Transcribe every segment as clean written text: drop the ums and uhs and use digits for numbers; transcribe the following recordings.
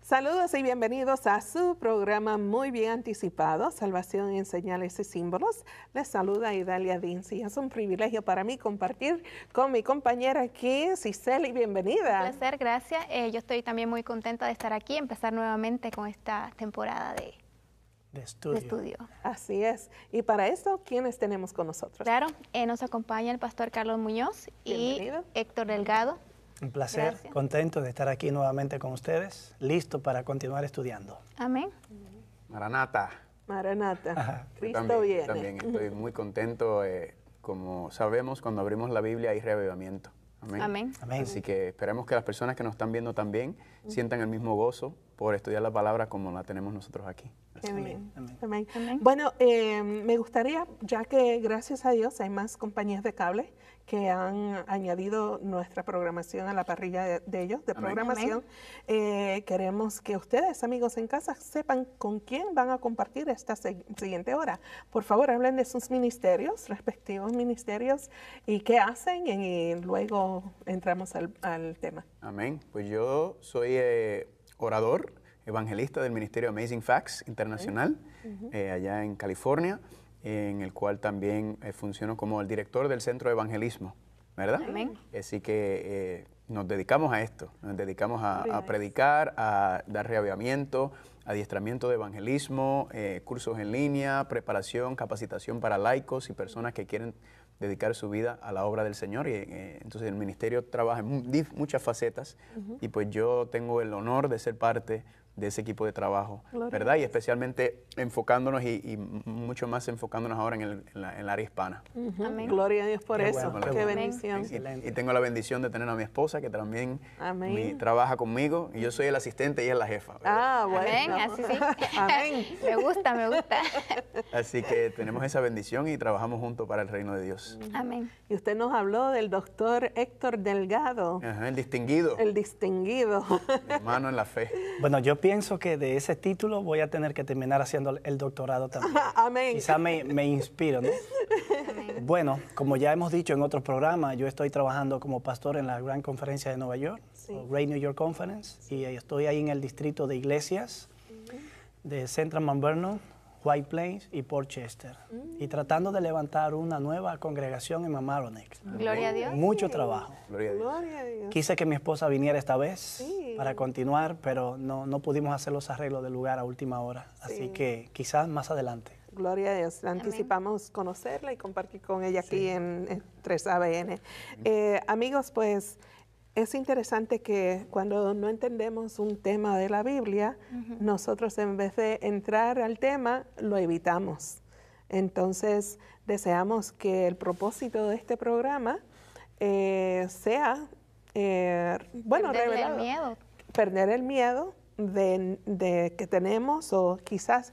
Saludos y bienvenidos a su programa muy bien anticipado, Salvación en Señales y Símbolos. Les saluda Idalia Dinsi. Es un privilegio para mí compartir con mi compañera aquí, Cicely. Bienvenida. Un placer, gracias. Yo estoy también muy contenta de estar aquí, empezar nuevamente con esta temporada de estudio. Así es. Y para esto, ¿quiénes tenemos con nosotros? Claro, nos acompaña el pastor Carlos Muñoz y Héctor Delgado. Un placer, Gracias. contento de estar aquí nuevamente con ustedes, listo para continuar estudiando. Amén. Maranata. Maranata. Cristo Yo viene. también estoy muy contento. Como sabemos, cuando abrimos la Biblia hay reavivamiento. Amén. Amén. Amén. Así que esperemos que las personas que nos están viendo también sientan el mismo gozo por estudiar la palabra como la tenemos nosotros aquí. Qué bien. Amén. Amén. Amén. Bueno, me gustaría, ya que gracias a Dios hay más compañías de cable que han añadido nuestra programación a la parrilla de ellos, de Amén. programación, queremos que ustedes, amigos en casa, sepan con quién van a compartir esta siguiente hora. Por favor, hablen de sus ministerios, respectivos ministerios, y qué hacen, y luego entramos al tema. Amén. Pues yo soy orador, evangelista del Ministerio Amazing Facts Internacional, allá en California, en el cual también funciono como el director del Centro de Evangelismo, ¿verdad? Amén. Así que nos dedicamos a esto, nos dedicamos a predicar, a dar reavivamiento, adiestramiento de evangelismo, cursos en línea, preparación, capacitación para laicos y personas que quieren dedicar su vida a la obra del Señor. Y entonces el ministerio trabaja en muchas facetas y pues yo tengo el honor de ser parte de ese equipo de trabajo, ¿verdad? Y especialmente enfocándonos y mucho más enfocándonos ahora en el área hispana. Amén. Gloria a Dios por Qué eso. bueno, Qué amén. bendición. Excelente. Y tengo la bendición de tener a mi esposa que también Amén. trabaja conmigo y yo soy el asistente y ella es la jefa, ¿verdad? Ah, bueno. Amén, así sí. Amén. Me gusta, me gusta. Así que tenemos esa bendición y trabajamos juntos para el reino de Dios. Amén. Y usted nos habló del doctor Héctor Delgado, Ajá, el distinguido, el distinguido. hermano en la fe. Bueno, yo pienso que de ese título voy a tener que terminar haciendo el doctorado también. Amén. Quizá me inspiro, ¿no? Bueno, como ya hemos dicho en otros programas, yo estoy trabajando como pastor en la Gran Conferencia de Nueva York, o Great New York Conference, y estoy ahí en el distrito de iglesias de Central Mount Vernon, White Plains y Port Chester, y tratando de levantar una nueva congregación en Mamaroneck. Gloria a Dios. Mucho trabajo. Gloria a Dios. Gloria a Dios. Quise que mi esposa viniera esta vez Sí. para continuar, pero no pudimos hacer los arreglos del lugar a última hora. Así que quizás más adelante. Gloria a Dios. Anticipamos conocerla y compartir con ella aquí en 3ABN. Amigos, pues es interesante que cuando no entendemos un tema de la Biblia, nosotros en vez de entrar al tema, lo evitamos. Entonces, deseamos que el propósito de este programa sea, bueno, Perderle revelado. el miedo. Perder el miedo de que tenemos, o quizás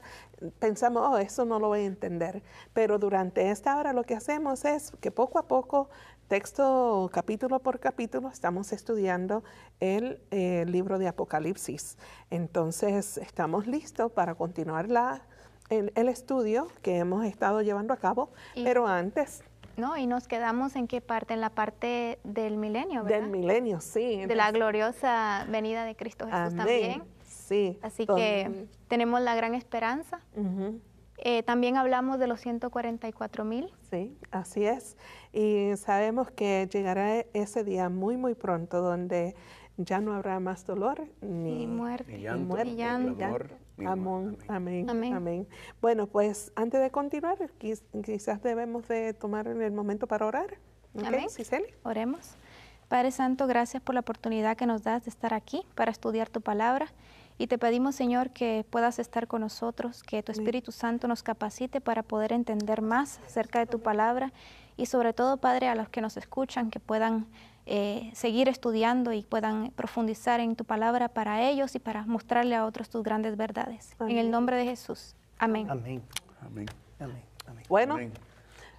pensamos, oh, eso no lo voy a entender. Pero durante esta hora lo que hacemos es que poco a poco, texto, capítulo por capítulo, estamos estudiando el libro de Apocalipsis. Entonces, estamos listos para continuar el estudio que hemos estado llevando a cabo, pero antes No, y nos quedamos en qué parte, en la parte del milenio, ¿verdad? del milenio, sí. De la gloriosa venida de Cristo Jesús Amén. también. Sí. Así que tenemos la gran esperanza. Ujú. También hablamos de los 144,000. Sí, así es. Y sabemos que llegará ese día muy, muy pronto donde ya no habrá más dolor Ni muerte. Ni llanto, muerte, ni llanto. clamor, ni Amén, amén, Amén. amén. Bueno, pues antes de continuar, quizás debemos de tomar el momento para orar. ¿Ok, Amén. Cicely? Oremos. Padre Santo, gracias por la oportunidad que nos das de estar aquí para estudiar tu palabra. Y te pedimos, Señor, que puedas estar con nosotros, que tu Espíritu Santo nos capacite para poder entender más acerca de tu palabra. Y sobre todo, Padre, a los que nos escuchan, que puedan seguir estudiando y puedan profundizar en tu palabra para ellos y para mostrarle a otros tus grandes verdades. En el nombre de Jesús. Amén. Amén. Amén. Amén. Amén. Bueno, Amén.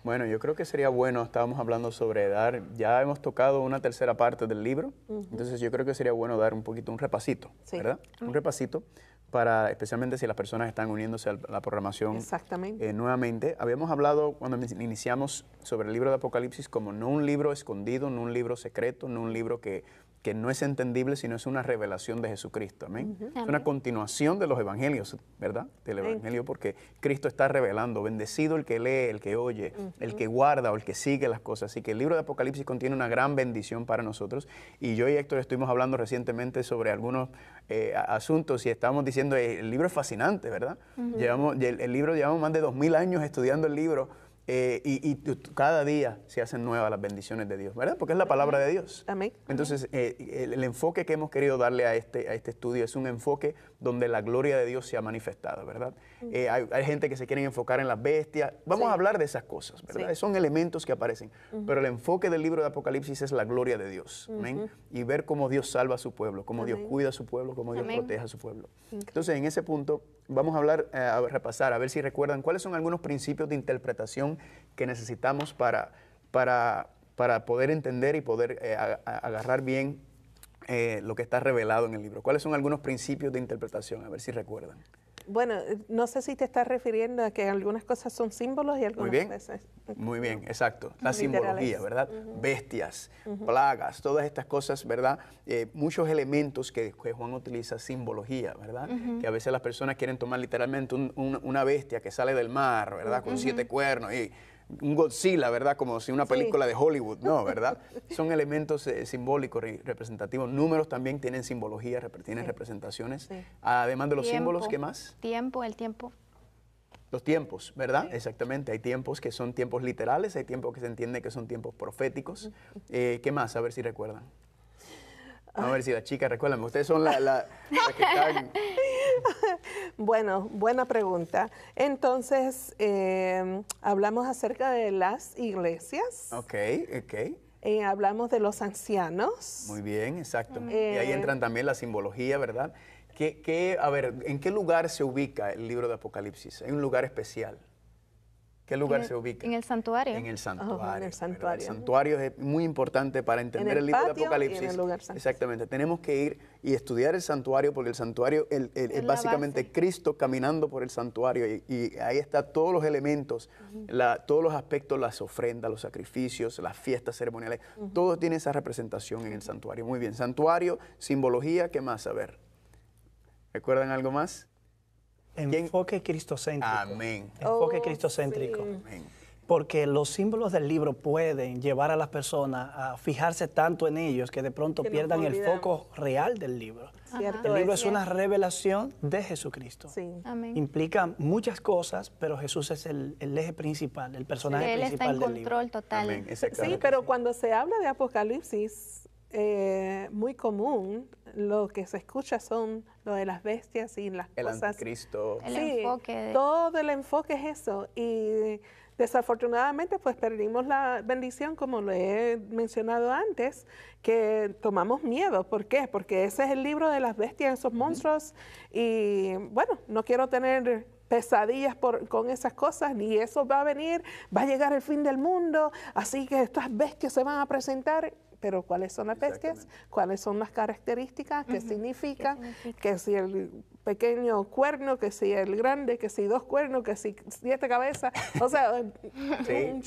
Bueno, yo creo que sería bueno, estábamos hablando sobre ya hemos tocado una tercera parte del libro, entonces yo creo que sería bueno dar un poquito un repasito, Sí. ¿verdad? Un repasito para, especialmente si las personas están uniéndose a la programación exactamente. nuevamente. Habíamos hablado cuando iniciamos sobre el libro de Apocalipsis como no un libro escondido, no un libro secreto, no un libro que que no es entendible, sino es una revelación de Jesucristo. Amén. Es una continuación de los evangelios, ¿verdad? Del evangelio, porque Cristo está revelando. Bendecido el que lee, el que oye, el que guarda o el que sigue las cosas. Así que el libro de Apocalipsis contiene una gran bendición para nosotros. Y yo y Héctor estuvimos hablando recientemente sobre algunos asuntos y estábamos diciendo, el libro es fascinante, ¿verdad? Llevamos más de 2000 años estudiando el libro. Y cada día se hacen nuevas las bendiciones de Dios, ¿verdad? Porque es la palabra de Dios. Amén. Entonces, el enfoque que hemos querido darle a este estudio es un enfoque donde la gloria de Dios se ha manifestado, ¿verdad? Hay gente que se quiere enfocar en las bestias. Vamos a hablar de esas cosas, ¿verdad? Sí. Son elementos que aparecen. Pero el enfoque del libro de Apocalipsis es la gloria de Dios. Amén. Y ver cómo Dios salva a su pueblo, cómo Dios cuida a su pueblo, cómo Dios protege a su pueblo. Entonces, en ese punto, vamos a hablar, a repasar, a ver si recuerdan cuáles son algunos principios de interpretación que necesitamos para poder entender y poder agarrar bien lo que está revelado en el libro. ¿Cuáles son algunos principios de interpretación? A ver si recuerdan. Bueno, no sé si te estás refiriendo a que algunas cosas son símbolos y algunas veces... Muy bien, exacto. La simbología, ¿verdad? Bestias, plagas, todas estas cosas, ¿verdad? Muchos elementos que Juan utiliza, simbología, ¿verdad? Que a veces las personas quieren tomar literalmente una bestia que sale del mar, ¿verdad? Con 7 cuernos y un Godzilla, ¿verdad? Como si una película de Hollywood, ¿no? ¿Verdad? Son elementos simbólicos y representativos. Números también tienen simbología, tienen representaciones. Además de los símbolos, ¿qué más? El tiempo. Los tiempos, ¿verdad? Exactamente. Hay tiempos que son tiempos literales, hay tiempos que se entiende que son tiempos proféticos. ¿Qué más? A ver si recuerdan. Vamos a ver si las chicas recuerdan. Ustedes son las que están... Bueno, buena pregunta. Entonces, hablamos acerca de las iglesias. Ok. Hablamos de los ancianos. Muy bien, exacto. Y ahí entran también la simbología, ¿verdad? A ver, ¿en qué lugar se ubica el libro de Apocalipsis? ¿Hay un lugar especial? ¿Qué lugar se ubica? En el santuario. En el santuario. En el santuario. El santuario es muy importante para entender el libro de Apocalipsis. Y en el lugar santo. Exactamente. Tenemos que ir y estudiar el santuario porque el santuario es básicamente Cristo caminando por el santuario y ahí están todos los elementos, todos los aspectos, las ofrendas, los sacrificios, las fiestas ceremoniales. Todo tiene esa representación en el santuario. Muy bien. Santuario, simbología, ¿qué más? A ver. ¿Recuerdan algo más? Enfoque cristocéntrico. Amén. Enfoque cristocéntrico. Sí. Amén. Porque los símbolos del libro pueden llevar a las personas a fijarse tanto en ellos que de pronto pierdan el foco real del libro. El libro es una revelación de Jesucristo. Sí. Amén. Implica muchas cosas, pero Jesús es el eje principal, el personaje principal del libro. Él está en control total. Amén. Sí, pero cuando se habla de Apocalipsis, muy común, lo que se escucha son lo de las bestias y las el cosas. Anticristo. El enfoque. Todo el enfoque es eso. Y desafortunadamente, pues perdimos la bendición, como lo he mencionado antes, que tomamos miedo. ¿Por qué? Porque ese es el libro de las bestias, esos monstruos. Y bueno, no quiero tener pesadillas con esas cosas, ni eso va a venir, va a llegar el fin del mundo, así que estas bestias se van a presentar. Pero ¿cuáles son las bestias? ¿Cuáles son las características? ¿Qué significan? Que si el pequeño cuerno, que si el grande, que si 2 cuernos, que si 7 cabezas. O sea,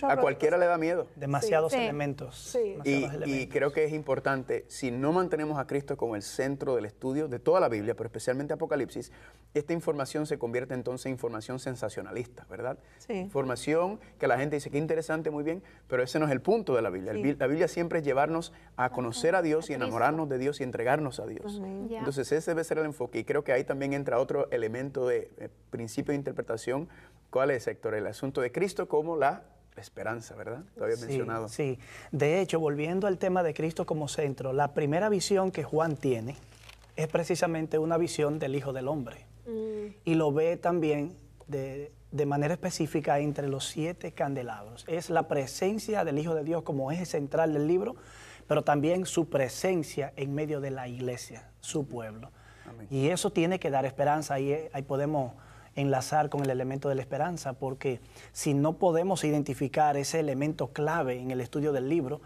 a cualquiera le da miedo. Demasiados elementos. Sí. Y creo que es importante, si no mantenemos a Cristo como el centro del estudio de toda la Biblia, pero especialmente Apocalipsis, esta información se convierte entonces en información sensacionalista, ¿verdad? Sí. Información que la gente dice, qué interesante, muy bien, pero ese no es el punto de la Biblia. Sí. La Biblia siempre es llevarnos a conocer a Dios y enamorarnos de Dios y entregarnos a Dios. Entonces ese debe ser el enfoque y creo que ahí también entra otro elemento de principio de interpretación. ¿Cuál es, Héctor? El asunto de Cristo como la esperanza, ¿verdad? Lo había mencionado. Sí, de hecho, volviendo al tema de Cristo como centro, la primera visión que Juan tiene es precisamente una visión del Hijo del Hombre. Y lo ve también de manera específica entre los 7 candelabros. Es la presencia del Hijo de Dios como eje central del libro, pero también su presencia en medio de la iglesia, su pueblo. Amén. Y eso tiene que dar esperanza. Ahí podemos enlazar con el elemento de la esperanza, porque si no podemos identificar ese elemento clave en el estudio del libro,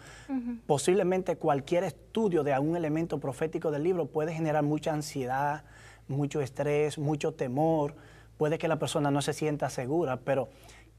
posiblemente cualquier estudio de algún elemento profético del libro puede generar mucha ansiedad, mucho estrés, mucho temor, puede que la persona no se sienta segura, pero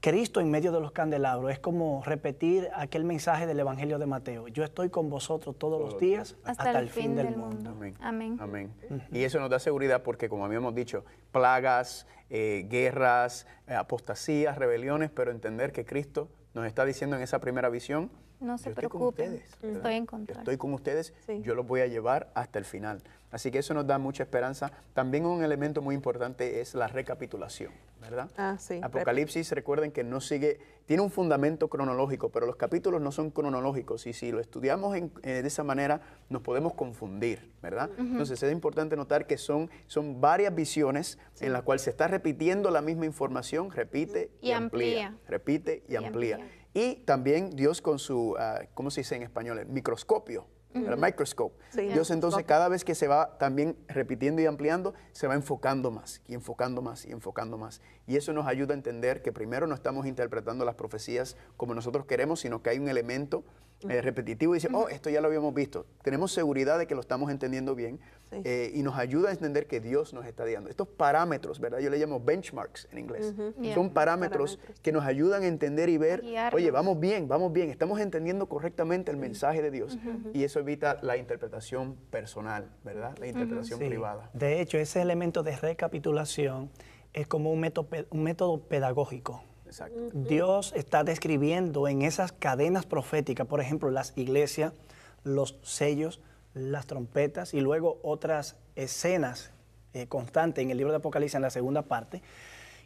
Cristo en medio de los candelabros es como repetir aquel mensaje del Evangelio de Mateo. Yo estoy con vosotros todos los días hasta el fin del mundo. Amén. Amén. Amén. Y eso nos da seguridad porque, como habíamos dicho, plagas, guerras, apostasías, rebeliones, pero entender que Cristo nos está diciendo en esa primera visión, No se yo estoy con preocupen, ustedes, ¿verdad? estoy en Yo control. estoy con ustedes, Sí. yo los voy a llevar hasta el final. Así que eso nos da mucha esperanza. También un elemento muy importante es la recapitulación, ¿verdad? Ah, sí. Apocalipsis, recuerden que no sigue, tiene un fundamento cronológico, pero los capítulos no son cronológicos y si lo estudiamos de esa manera nos podemos confundir, ¿verdad? Entonces es importante notar que son varias visiones en las cuales se está repitiendo la misma información, repite y, Y amplía, amplía. repite y Y amplía. amplía. Y también Dios con su, ¿cómo se dice en español? El microscopio. ¿verdad? Microscope. Sí. Dios entonces cada vez que se va también repitiendo y ampliando, se va enfocando más y enfocando más y enfocando más. Y eso nos ayuda a entender que primero no estamos interpretando las profecías como nosotros queremos, sino que hay un elemento repetitivo y dice, oh, esto ya lo habíamos visto. Tenemos seguridad de que lo estamos entendiendo bien y nos ayuda a entender que Dios nos está dando. Estos parámetros, ¿verdad? Yo le llamo benchmarks en inglés. Yeah. Son parámetros que nos ayudan a entender y ver, Guiarnos. oye, vamos bien, estamos entendiendo correctamente el mensaje de Dios. Y eso evita la interpretación personal, ¿verdad? La interpretación Sí. privada. De hecho, ese elemento de recapitulación es como un método pedagógico. Exacto. Dios está describiendo en esas cadenas proféticas, por ejemplo, las iglesias, los sellos, las trompetas y luego otras escenas constantes en el libro de Apocalipsis en la segunda parte,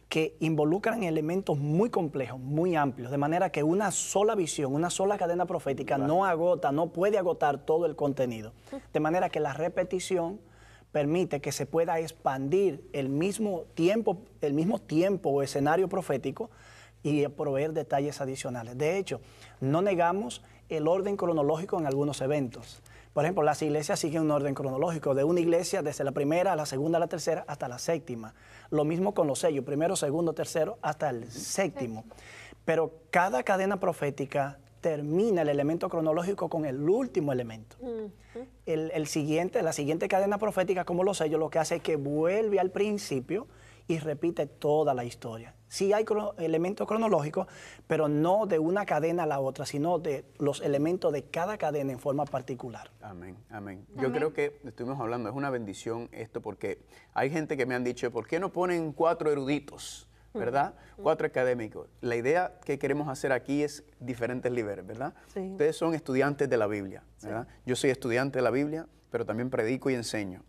que involucran elementos muy complejos, muy amplios, de manera que una sola visión, una sola cadena profética no agota, no puede agotar todo el contenido. De manera que la repetición permite que se pueda expandir el mismo tiempo o escenario profético y proveer detalles adicionales. De hecho, no negamos el orden cronológico en algunos eventos. Por ejemplo, las iglesias siguen un orden cronológico, de una iglesia desde la primera a la segunda a la tercera hasta la séptima. Lo mismo con los sellos, primero, segundo, tercero hasta el séptimo. Pero cada cadena profética termina el elemento cronológico con el último elemento. La siguiente cadena profética, como los sellos, lo que hace es que vuelve al principio y repite toda la historia. Sí hay elementos cronológicos, pero no de una cadena a la otra, sino de los elementos de cada cadena en forma particular. Amén, amén. Yo creo que estuvimos hablando, es una bendición esto, porque hay gente que me han dicho, ¿por qué no ponen 4 eruditos? ¿Verdad? 4 académicos. La idea que queremos hacer aquí es diferentes niveles, ¿verdad? Sí. Ustedes son estudiantes de la Biblia, ¿verdad? Yo soy estudiante de la Biblia, pero también predico y enseño.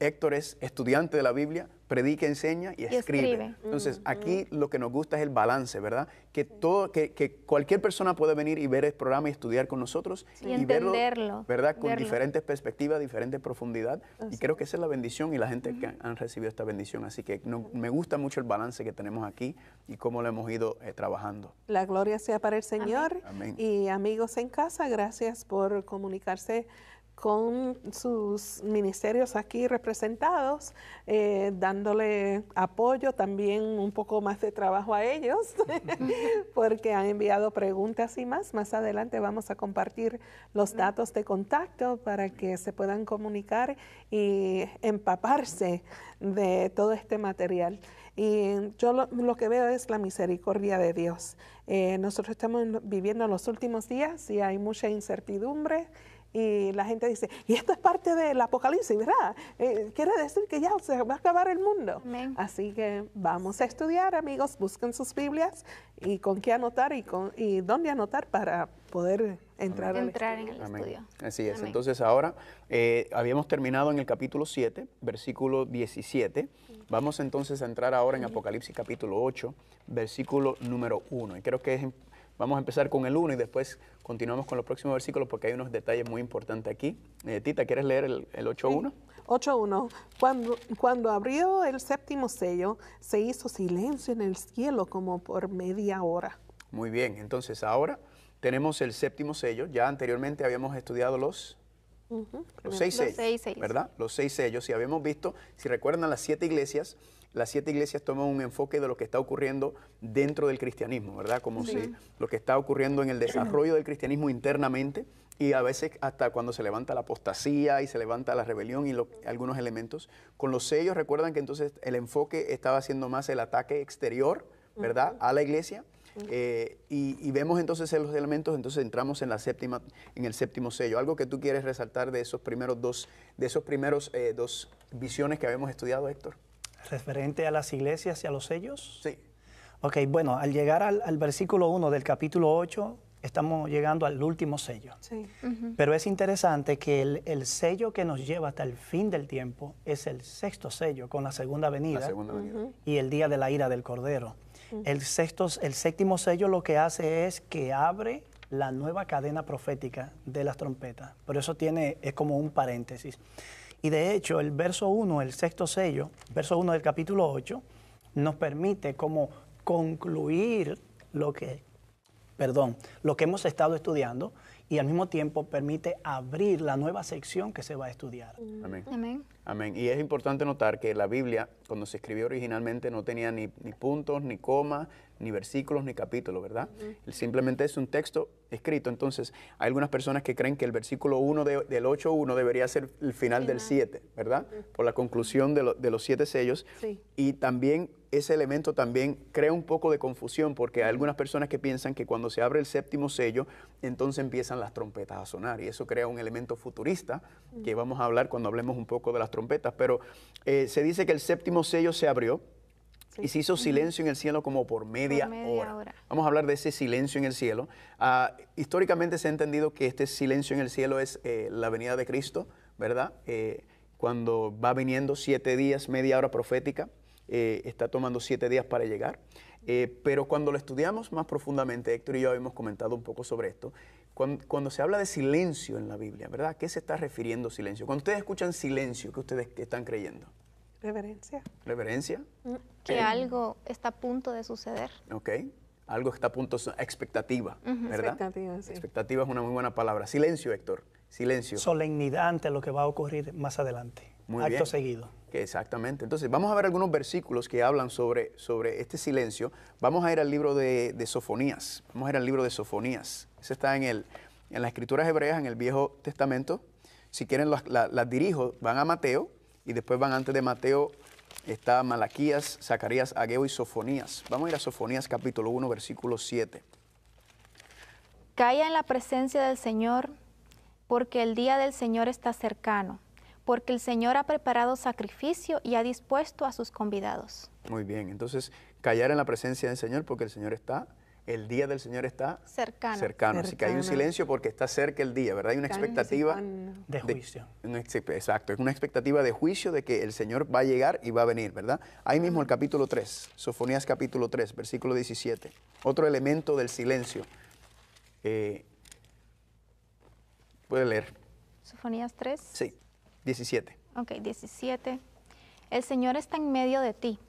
Héctor es estudiante de la Biblia, predica, enseña y escribe. Entonces, aquí lo que nos gusta es el balance, ¿verdad? Que cualquier persona puede venir y ver el programa y estudiar con nosotros Y verlo, entenderlo, ¿verdad? Con verlo. diferentes perspectivas, diferente profundidad. Y creo que esa es la bendición y la gente que han recibido esta bendición. Así que me gusta mucho el balance que tenemos aquí y cómo lo hemos ido trabajando. La gloria sea para el Señor. Amén. Y amigos en casa, gracias por comunicarse con sus ministerios aquí representados, dándole apoyo, también un poco más de trabajo a ellos, porque han enviado preguntas y más. Más adelante vamos a compartir los datos de contacto para que se puedan comunicar y empaparse de todo este material. Y yo lo que veo es la misericordia de Dios. Nosotros estamos viviendo en los últimos días y hay mucha incertidumbre. Y la gente dice, y esto es parte del Apocalipsis, ¿verdad? Quiere decir que ya se va a acabar el mundo. Amén. Así que vamos a estudiar, amigos, busquen sus Biblias y con qué anotar y dónde anotar para poder entrar al en el Amén. estudio. Así es. Amén. Entonces ahora habíamos terminado en el capítulo 7, versículo 17. Vamos entonces a entrar ahora en Apocalipsis capítulo 8, versículo número 1. Y creo que vamos a empezar con el 1 y después continuamos con los próximos versículos porque hay unos detalles muy importantes aquí. Tita, ¿quieres leer el 8.1? 8.1. Cuando abrió el séptimo sello, se hizo silencio en el cielo como por media hora. Muy bien, entonces ahora tenemos el séptimo sello. Ya anteriormente habíamos estudiado los 6 sellos, 6 sellos. ¿verdad? Los 6 sellos. Y habíamos visto, si recuerdan, las 7 iglesias toman un enfoque de lo que está ocurriendo dentro del cristianismo, ¿verdad? Como si lo que está ocurriendo en el desarrollo del cristianismo internamente y a veces hasta cuando se levanta la apostasía y se levanta la rebelión y algunos elementos. Con los sellos, recuerdan que entonces el enfoque estaba haciendo más el ataque exterior, ¿verdad? A la iglesia. Y vemos entonces los elementos, entonces entramos en el séptimo sello. Algo que tú quieres resaltar de esos primeros dos visiones que habíamos estudiado, Héctor. ¿Referente a las iglesias y a los sellos? Sí. Ok, bueno, al llegar al versículo 1 del capítulo 8, estamos llegando al último sello. Sí. Pero es interesante que el sello que nos lleva hasta el fin del tiempo es el sexto sello, con la segunda venida, La segunda venida. y el día de la ira del Cordero. El séptimo sello lo que hace es que abre la nueva cadena profética de las trompetas. Por eso es como un paréntesis. Y de hecho, el verso 1, el sexto sello, verso 1 del capítulo 8, nos permite como concluir lo que hemos estado estudiando, y al mismo tiempo permite abrir la nueva sección que se va a estudiar. Amén. Amén. Amén. Y es importante notar que la Biblia, cuando se escribió originalmente, no tenía ni puntos, ni comas, ni versículos, ni capítulos, ¿verdad? Simplemente es un texto escrito. Entonces, hay algunas personas que creen que el versículo 1 del 8.1 debería ser el final del 7, ¿verdad? Por la conclusión de los 7 sellos. Sí. Y también ese elemento también crea un poco de confusión, porque hay algunas personas que piensan que cuando se abre el séptimo sello, entonces empiezan las trompetas a sonar. Y eso crea un elemento futurista, que vamos a hablar cuando hablemos un poco de las trompetas. Pero se dice que el séptimo sello se abrió, y se hizo silencio en el cielo como por media hora. Vamos a hablar de ese silencio en el cielo. Históricamente se ha entendido que este silencio en el cielo es la venida de Cristo, ¿verdad? Cuando va viniendo 7 días, media hora profética, está tomando 7 días para llegar. Pero cuando lo estudiamos más profundamente, Héctor y yo habíamos comentado un poco sobre esto, cuando se habla de silencio en la Biblia, ¿verdad? ¿A qué se está refiriendo silencio? Cuando ustedes escuchan silencio, ¿qué ustedes están creyendo? Reverencia. ¿Reverencia? Que algo está a punto de suceder. Ok. Algo está a punto, expectativa, ¿verdad? Expectativa, sí. Expectativa es una muy buena palabra. Silencio, Héctor. Silencio. Solemnidad ante lo que va a ocurrir más adelante. Muy acto bien. seguido. Exactamente. Entonces, vamos a ver algunos versículos que hablan sobre este silencio. Vamos a ir al libro de Sofonías. Vamos a ir al libro de Sofonías. Ese está en las Escrituras hebreas, en el Viejo Testamento. Si quieren, las dirijo. Van a Mateo, y después van antes de Mateo, está Malaquías, Zacarías, Ageo y Sofonías. Vamos a ir a Sofonías capítulo 1, versículo 7. Calla en la presencia del Señor, porque el día del Señor está cercano, porque el Señor ha preparado sacrificio y ha dispuesto a sus convidados. Muy bien, entonces callar en la presencia del Señor, porque el día del Señor está cercano. Así que hay un silencio porque está cerca el día, ¿verdad? Hay una expectativa de juicio. Exacto, es una expectativa de juicio de que el Señor va a llegar y va a venir, ¿verdad? Ahí mismo el capítulo 3, Sofonías capítulo 3, versículo 17. Otro elemento del silencio. ¿Puede leer? Sofonías 3. Sí, 17. Ok, 17. El Señor está en medio de ti,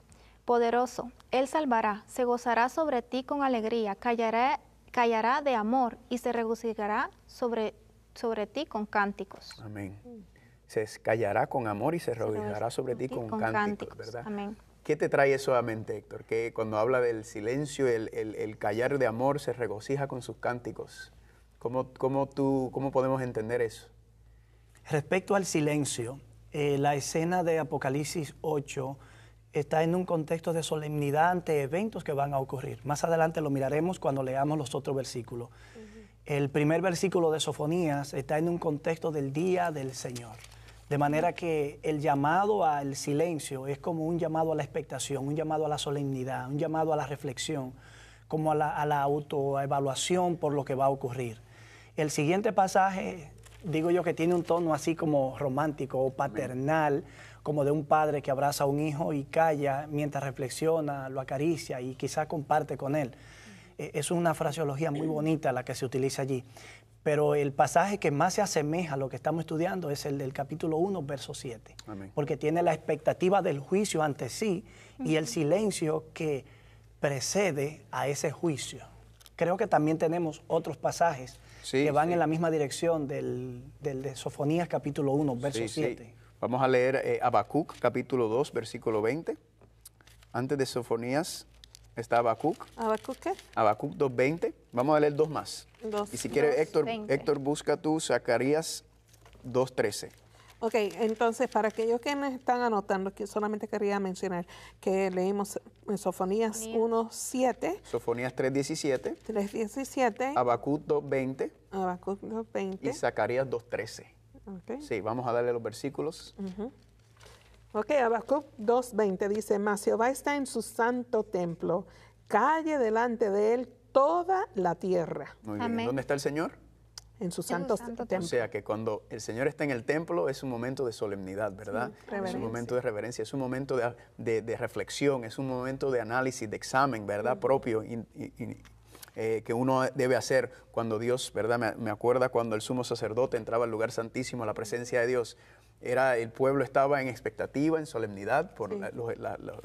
poderoso. Él salvará, se gozará sobre ti con alegría, callará de amor y se regocijará sobre ti con cánticos. Amén. Se callará con amor y se regocijará sobre ti con cánticos, ¿verdad? Amén. ¿Qué te trae eso a mente, Héctor? Que cuando habla del silencio, el callar de amor se regocija con sus cánticos. ¿Cómo podemos entender eso? Respecto al silencio, la escena de Apocalipsis 8 está en un contexto de solemnidad ante eventos que van a ocurrir. Más adelante lo miraremos cuando leamos los otros versículos. El primer versículo de Sofonías está en un contexto del día del Señor. De manera que el llamado al silencio es como un llamado a la expectación, un llamado a la solemnidad, un llamado a la reflexión, como a la autoevaluación por lo que va a ocurrir. El siguiente pasaje, digo yo que tiene un tono así como romántico o paternal, como de un padre que abraza a un hijo y calla mientras reflexiona, lo acaricia y quizá comparte con él. Es una fraseología muy bonita la que se utiliza allí. Pero el pasaje que más se asemeja a lo que estamos estudiando es el del capítulo 1, verso 7. Amén. Porque tiene la expectativa del juicio ante sí y el silencio que precede a ese juicio. Creo que también tenemos otros pasajes que van en la misma dirección del de Sofonías capítulo 1, verso 7. Sí. Vamos a leer Habacuc capítulo 2, versículo 20. Antes de Sofonías está Habacuc. ¿Habacuc qué? Habacuc 2:20. Vamos a leer dos más. Y si quiere, Héctor, busca tú Zacarías 2:13. Ok, entonces para aquellos que me están anotando, que solamente quería mencionar que leímos en Sofonías 1:7, Sofonías 3:17, 3:17, Habacuc 2:20 Habacuc 2:20. y Zacarías 2:13. Okay. Sí, vamos a darle los versículos. Ok, Habacuc 2:20 dice, mas Jehová está en su santo templo, calle delante de él toda la tierra. Muy bien. Amén. ¿Dónde está el Señor? En su santo santo O templo. sea que cuando el Señor está en el templo es un momento de solemnidad, ¿verdad? Es un reverencia. momento de reverencia, es un momento de reflexión, es un momento de análisis, de examen, ¿verdad? Propio que uno debe hacer cuando Dios, ¿verdad? Me acuerda cuando el sumo sacerdote entraba al lugar santísimo, a la presencia de Dios. El pueblo estaba en expectativa, en solemnidad por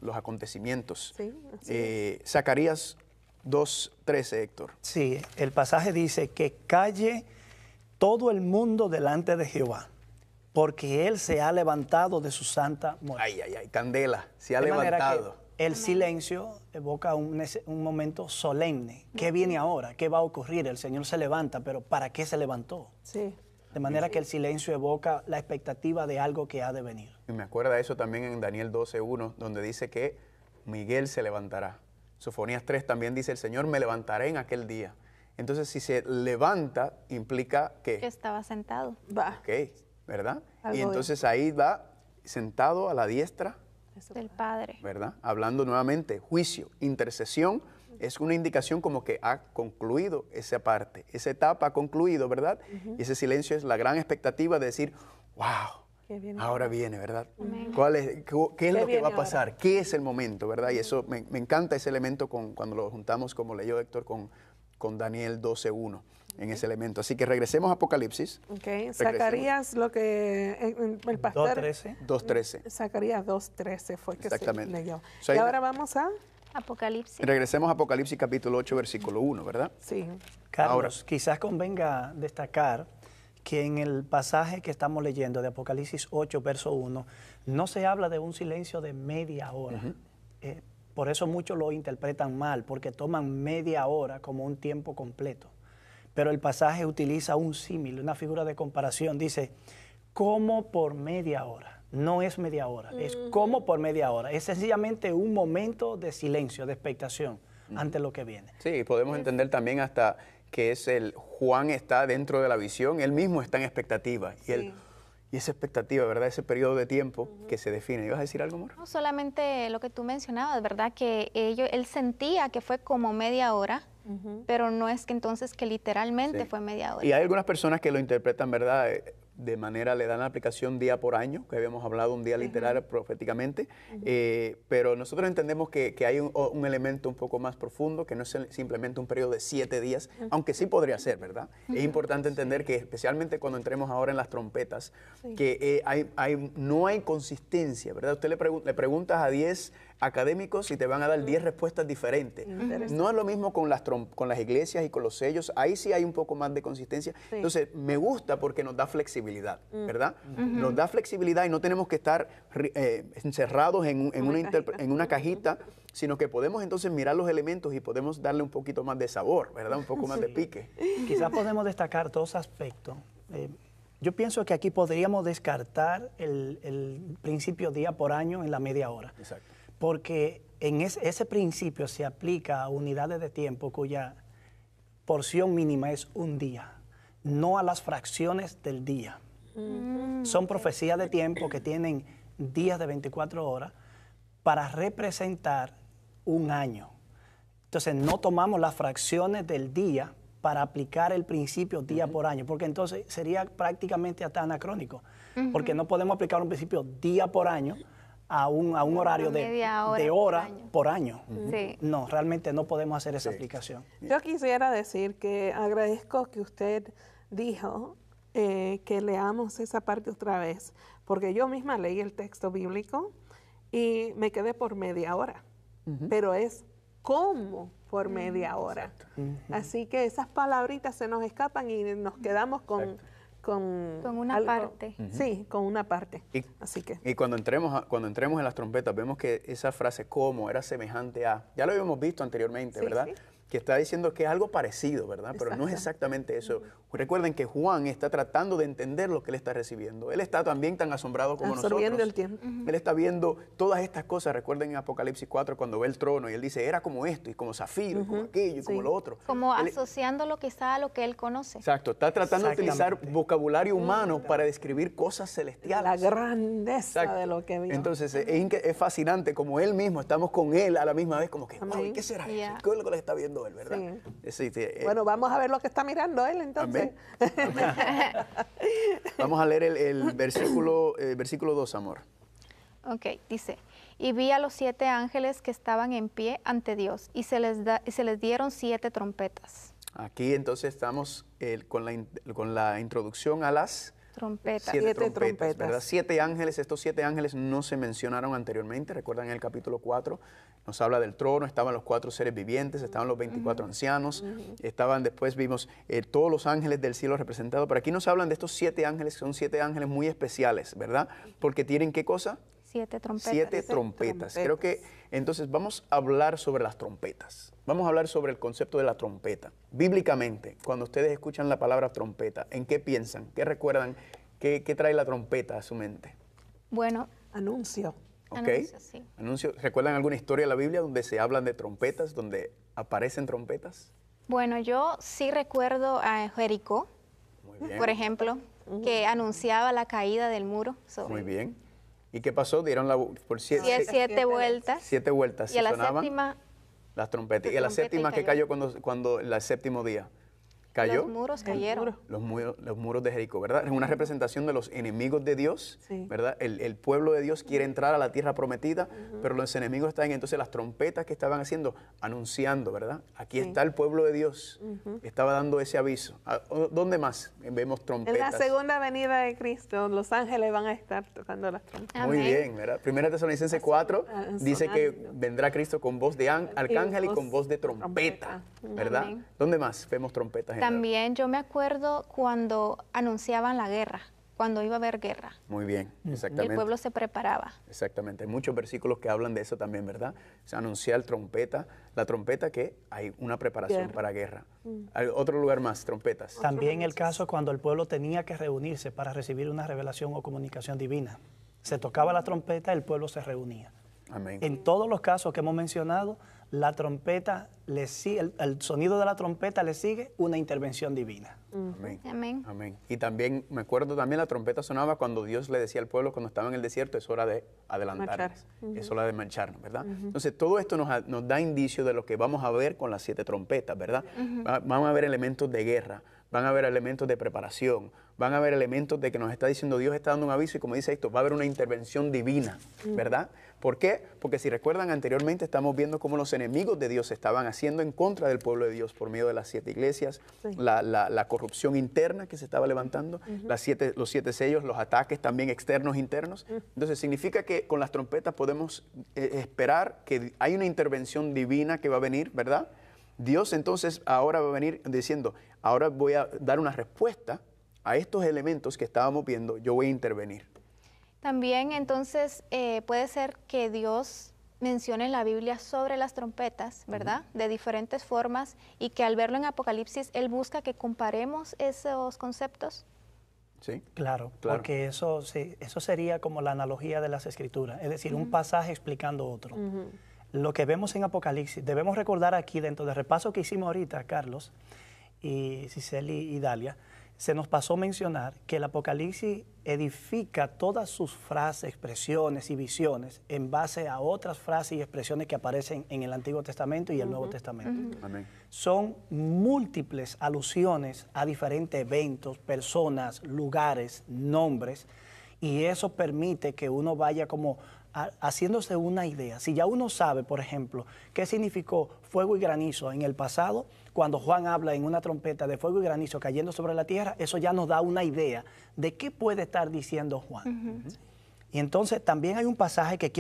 los acontecimientos. Sí, así Zacarías 2:13, Héctor. Sí, el pasaje dice que calle todo el mundo delante de Jehová, porque Él se ha levantado de su santa morada. Ay, ay, ay, candela, se ha De manera levantado. que el silencio evoca un momento solemne. ¿Qué viene ahora? ¿Qué va a ocurrir? El Señor se levanta, pero ¿para qué se levantó? Sí. De manera que el silencio evoca la expectativa de algo que ha de venir. Y me acuerda eso también en Daniel 12:1, donde dice que Miguel se levantará. Sofonías 3 también dice, el Señor me levantaré en aquel día. Entonces, si se levanta, implica Que que, estaba sentado. Va. ok, ¿verdad? Algo Y de- entonces ahí va sentado a la diestra, Del Padre. ¿verdad? Hablando nuevamente, juicio, intercesión, es una indicación como que ha concluido esa parte, esa etapa ha concluido, ¿verdad? Y ese silencio es la gran expectativa de decir, wow, ¿Qué viene ahora viene, ¿verdad? Amén. ¿Qué es lo que viene va a ahora? pasar? ¿Qué es el momento, verdad? Y eso me encanta ese elemento cuando lo juntamos, como leyó Héctor, con Daniel 12:1 en ese elemento. Así que regresemos a Apocalipsis Ok, Zacarías, lo que el pastor... 2:13. 2:13. Zacarías 2:13 fue que se Exactamente. leyó. O sea, Y hay ahora una- vamos a... Apocalipsis. Regresemos a Apocalipsis capítulo 8, versículo 1, ¿verdad? Sí. Carlos, Ahora. quizás convenga destacar que en el pasaje que estamos leyendo de Apocalipsis 8, verso 1, no se habla de un silencio de media hora. Por eso muchos lo interpretan mal, porque toman media hora como un tiempo completo. Pero el pasaje utiliza un símil, una figura de comparación. Dice, como por media hora. No es media hora, es como por media hora. Es sencillamente un momento de silencio, de expectación ante lo que viene. Sí, podemos entender también hasta que Juan está dentro de la visión, él mismo está en expectativa. Y esa expectativa, ¿verdad? Ese periodo de tiempo que se define. ¿Ibas a decir algo, amor? No solamente lo que tú mencionabas, ¿verdad? Que él sentía que fue como media hora, pero no es que entonces que literalmente Sí. fue media hora. Y hay algunas personas que lo interpretan, ¿verdad? De manera, le dan la aplicación día por año, que habíamos hablado un día literal proféticamente, pero nosotros entendemos que hay un elemento un poco más profundo, que no es simplemente un periodo de 7 días, aunque sí podría ser, ¿verdad? Es importante entender que especialmente cuando entremos ahora en las trompetas, que no hay consistencia, ¿verdad? Usted le preguntas a 10 académicos y te van a dar 10 respuestas diferentes. No es lo mismo con las iglesias y con los sellos, ahí sí hay un poco más de consistencia. Sí. Entonces, me gusta porque nos da flexibilidad, ¿verdad? Nos da flexibilidad y no tenemos que estar encerrados en una cajita, sino que podemos entonces mirar los elementos y podemos darle un poquito más de sabor, ¿verdad? Un poco más de pique. Quizás podemos destacar dos aspectos. Yo pienso que aquí podríamos descartar el principio día por año en la media hora. Exacto. Porque en ese principio se aplica a unidades de tiempo cuya porción mínima es un día, no a las fracciones del día. Son profecías de tiempo que tienen días de 24 horas para representar un año. Entonces no tomamos las fracciones del día para aplicar el principio día por año, porque entonces sería prácticamente hasta anacrónico, porque no podemos aplicar un principio día por año a un horario Media hora de por hora año. por año. Sí. No, realmente no podemos hacer esa aplicación. Yo quisiera decir que agradezco que usted dijo que leamos esa parte otra vez, porque yo misma leí el texto bíblico y me quedé por media hora, pero es como por media hora. Así que esas palabritas se nos escapan y nos quedamos con una algo- parte. Sí, con una parte. Y- Así que Y cuando entremos en las trompetas, vemos que esa frase como era semejante a, ya lo habíamos visto anteriormente, Sí, ¿verdad? sí. que está diciendo que es algo parecido, ¿verdad? Pero no es exactamente eso. Recuerden que Juan está tratando de entender lo que él está recibiendo. Él está también tan asombrado como nosotros. El tiempo. Él está viendo todas estas cosas. Recuerden en Apocalipsis 4 cuando ve el trono y él dice, era como esto, y como zafiro, y como aquello, y como lo otro. Como Él, asociándolo quizá a lo que él conoce. exacto, está tratando de utilizar vocabulario humano para describir cosas celestiales. La grandeza de lo que vio. Entonces es fascinante como él mismo, estamos con él a la misma vez, como que, wow, ¿qué será eso? ¿Qué es lo que está viendo él, verdad? Sí. Bueno, vamos a ver lo que está mirando él entonces. Amén. Vamos a leer el versículo 2, amor. Ok, dice, y vi a los 7 ángeles que estaban en pie ante Dios, y se les dieron 7 trompetas. Aquí entonces estamos con la introducción a las Trompetas. 7 trompetas, ¿verdad? 7 ángeles, estos 7 ángeles no se mencionaron anteriormente, recuerdan en el capítulo 4, nos habla del trono, estaban los 4 seres vivientes, estaban los 24 ancianos, estaban después vimos todos los ángeles del cielo representados, pero aquí nos hablan de estos 7 ángeles, que son 7 ángeles muy especiales, ¿verdad? Porque tienen ¿qué cosa? 7 trompetas. 7 trompetas. Creo que entonces vamos a hablar sobre las trompetas. Vamos a hablar sobre el concepto de la trompeta. Bíblicamente, cuando ustedes escuchan la palabra trompeta, ¿en qué piensan? ¿Qué recuerdan? ¿Qué trae la trompeta a su mente? Bueno, anuncio. ¿Ok? Anuncio, sí. Anuncio. ¿Recuerdan alguna historia de la Biblia donde se hablan de trompetas, donde aparecen trompetas? Bueno, yo sí recuerdo a Jericó, Muy bien. por ejemplo, que anunciaba la caída del muro. Muy bien. ¿Y qué pasó? Dieron por 7 vueltas. 7 vueltas. Y a la sonaban séptima, las trompetas. ¿Y a la séptima qué cayó cuando el séptimo día? ¿Cayó? los muros cayeron. Los muros de Jericó, ¿verdad? Es una representación de los enemigos de Dios, ¿verdad? El pueblo de Dios quiere entrar a la tierra prometida, pero los enemigos están, entonces las trompetas que estaban haciendo, anunciando, ¿verdad? Aquí está el pueblo de Dios, estaba dando ese aviso. ¿Dónde más vemos trompetas? En la segunda venida de Cristo, los ángeles van a estar tocando las trompetas. Muy bien, ¿verdad? Primera Tesalonicenses 4 dice que vendrá Cristo con voz de arcángel y con voz de trompeta, ¿verdad? Amén. ¿Dónde más vemos trompetas? También yo me acuerdo cuando anunciaban la guerra, cuando iba a haber guerra. Muy bien, exactamente. El pueblo se preparaba. Exactamente, hay muchos versículos que hablan de eso también, ¿verdad? Se anuncia la trompeta que hay una preparación para guerra. Hay otro lugar más, trompetas. También el caso cuando el pueblo tenía que reunirse para recibir una revelación o comunicación divina. Se tocaba la trompeta, el pueblo se reunía. Amén. En todos los casos que hemos mencionado, la trompeta le sigue, el sonido de la trompeta le sigue una intervención divina. Amén. Amén. Amén. Y también, me acuerdo también la trompeta sonaba cuando Dios le decía al pueblo cuando estaba en el desierto, es hora de adelantarnos, es hora de marcharnos, ¿verdad? Entonces, todo esto nos da indicio de lo que vamos a ver con las 7 trompetas, ¿verdad? Van a haber elementos de guerra, van a haber elementos de preparación, van a haber elementos de que nos está diciendo Dios está dando un aviso y como dice esto, va a haber una intervención divina, ¿verdad? ¿Por qué? Porque si recuerdan anteriormente estamos viendo cómo los enemigos de Dios estaban haciendo en contra del pueblo de Dios por medio de las 7 iglesias, la corrupción interna que se estaba levantando, los 7 sellos, los ataques también externos, internos. Entonces significa que con las trompetas podemos esperar que hay una intervención divina que va a venir, ¿verdad? Dios entonces ahora va a venir diciendo, ahora voy a dar una respuesta a estos elementos que estábamos viendo, yo voy a intervenir. También entonces puede ser que Dios mencione en la Biblia sobre las trompetas, ¿verdad? De diferentes formas y que al verlo en Apocalipsis, Él busca que comparemos esos conceptos. Sí. Claro, porque eso sería como la analogía de las Escrituras, es decir, un pasaje explicando otro. Lo que vemos en Apocalipsis, debemos recordar aquí dentro del repaso que hicimos ahorita, Carlos, y Cicely y Dalia, se nos pasó mencionar que el Apocalipsis edifica todas sus frases, expresiones y visiones en base a otras frases y expresiones que aparecen en el Antiguo Testamento y el Nuevo Testamento. Amén. Son múltiples alusiones a diferentes eventos, personas, lugares, nombres, y eso permite que uno vaya como haciéndose una idea. Si ya uno sabe, por ejemplo, qué significó fuego y granizo en el pasado, cuando Juan habla en una trompeta de fuego y granizo cayendo sobre la tierra, eso ya nos da una idea de qué puede estar diciendo Juan. Y entonces también hay un pasaje que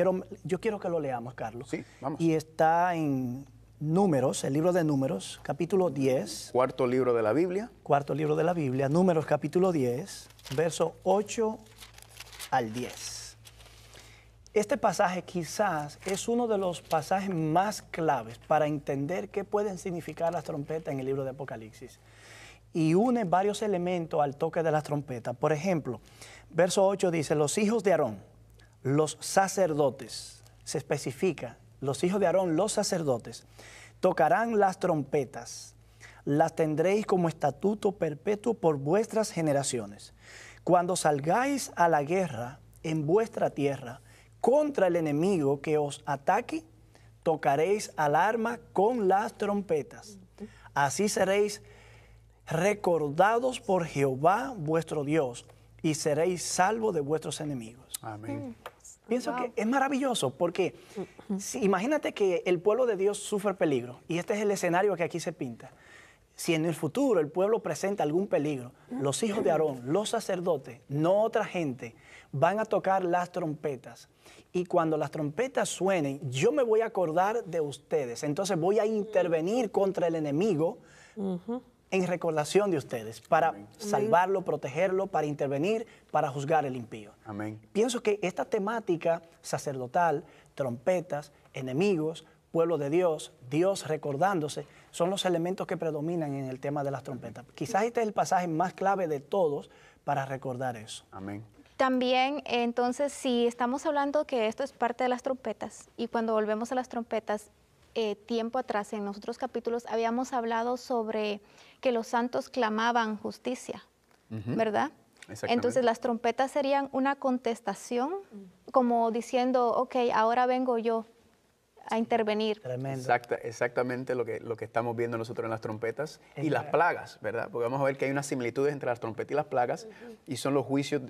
yo quiero que lo leamos, Carlos. Sí, vamos. Y está en Números, el libro de Números, capítulo 10. Cuarto libro de la Biblia. Cuarto libro de la Biblia, Números capítulo 10, verso 8 al 10. Este pasaje quizás es uno de los pasajes más claves para entender qué pueden significar las trompetas en el libro de Apocalipsis. Y une varios elementos al toque de las trompetas. Por ejemplo, verso 8 dice, los hijos de Aarón, los sacerdotes, se especifica, los hijos de Aarón, los sacerdotes, tocarán las trompetas, las tendréis como estatuto perpetuo por vuestras generaciones. Cuando salgáis a la guerra en vuestra tierra contra el enemigo que os ataque, tocaréis alarma con las trompetas. Así seréis recordados por Jehová vuestro Dios y seréis salvos de vuestros enemigos. Amén. Pienso que es maravilloso porque imagínate que el pueblo de Dios sufre peligro y este es el escenario que aquí se pinta. Si en el futuro el pueblo presenta algún peligro, los hijos de Aarón, los sacerdotes, no otra gente, van a tocar las trompetas. Y cuando las trompetas suenen, yo me voy a acordar de ustedes. Entonces voy a intervenir contra el enemigo en recordación de ustedes para salvarlo, protegerlo, para intervenir, para juzgar el impío. Amén. Pienso que esta temática sacerdotal, trompetas, enemigos, pueblo de Dios, Dios recordándose, son los elementos que predominan en el tema de las trompetas. Quizás este es el pasaje más clave de todos para recordar eso. Amén. También, entonces, si estamos hablando que esto es parte de las trompetas, y cuando volvemos a las trompetas, tiempo atrás, en los otros capítulos, habíamos hablado sobre que los santos clamaban justicia, ¿verdad? Entonces, las trompetas serían una contestación, como diciendo, ok, ahora vengo yo a intervenir. Tremendo. Exactamente lo que estamos viendo nosotros en las trompetas y las plagas, ¿verdad? Porque vamos a ver que hay unas similitudes entre las trompetas y las plagas y son los juicios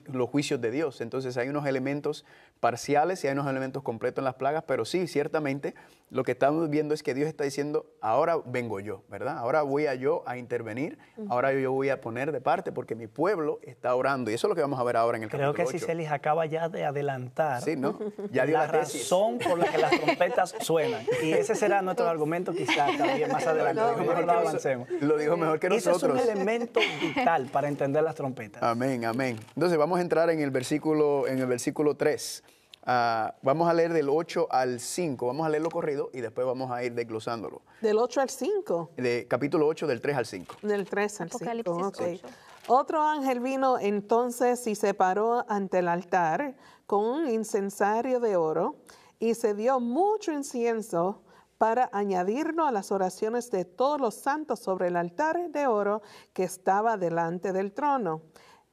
de Dios. Entonces hay unos elementos parciales y hay unos elementos completos en las plagas, pero sí, ciertamente lo que estamos viendo es que Dios está diciendo, ahora vengo yo, ¿verdad? Ahora voy yo a intervenir, ahora yo voy a poner de parte porque mi pueblo está orando. Y eso es lo que vamos a ver ahora en el capítulo 8. Creo que Cicelis acaba ya de adelantar sí, ¿no? Ya dio la la tesis. razón por la que las trompetas suenan. Y ese será nuestro argumento quizás también más adelante. Mejor lo avancemos. Lo dijo mejor que Ese nosotros. es un elemento vital para entender las trompetas. Amén, amén. Entonces vamos a entrar en el versículo 3. Vamos a leer del 8 al 5. Vamos a leerlo corrido y después vamos a ir desglosándolo. Del 8 al 5. De capítulo 8, del 3 al 5. Del 3 al 5. Apocalipsis Okay. 8. Otro ángel vino entonces y se paró ante el altar con un incensario de oro y se dio mucho incienso para añadirlo a las oraciones de todos los santos sobre el altar de oro que estaba delante del trono.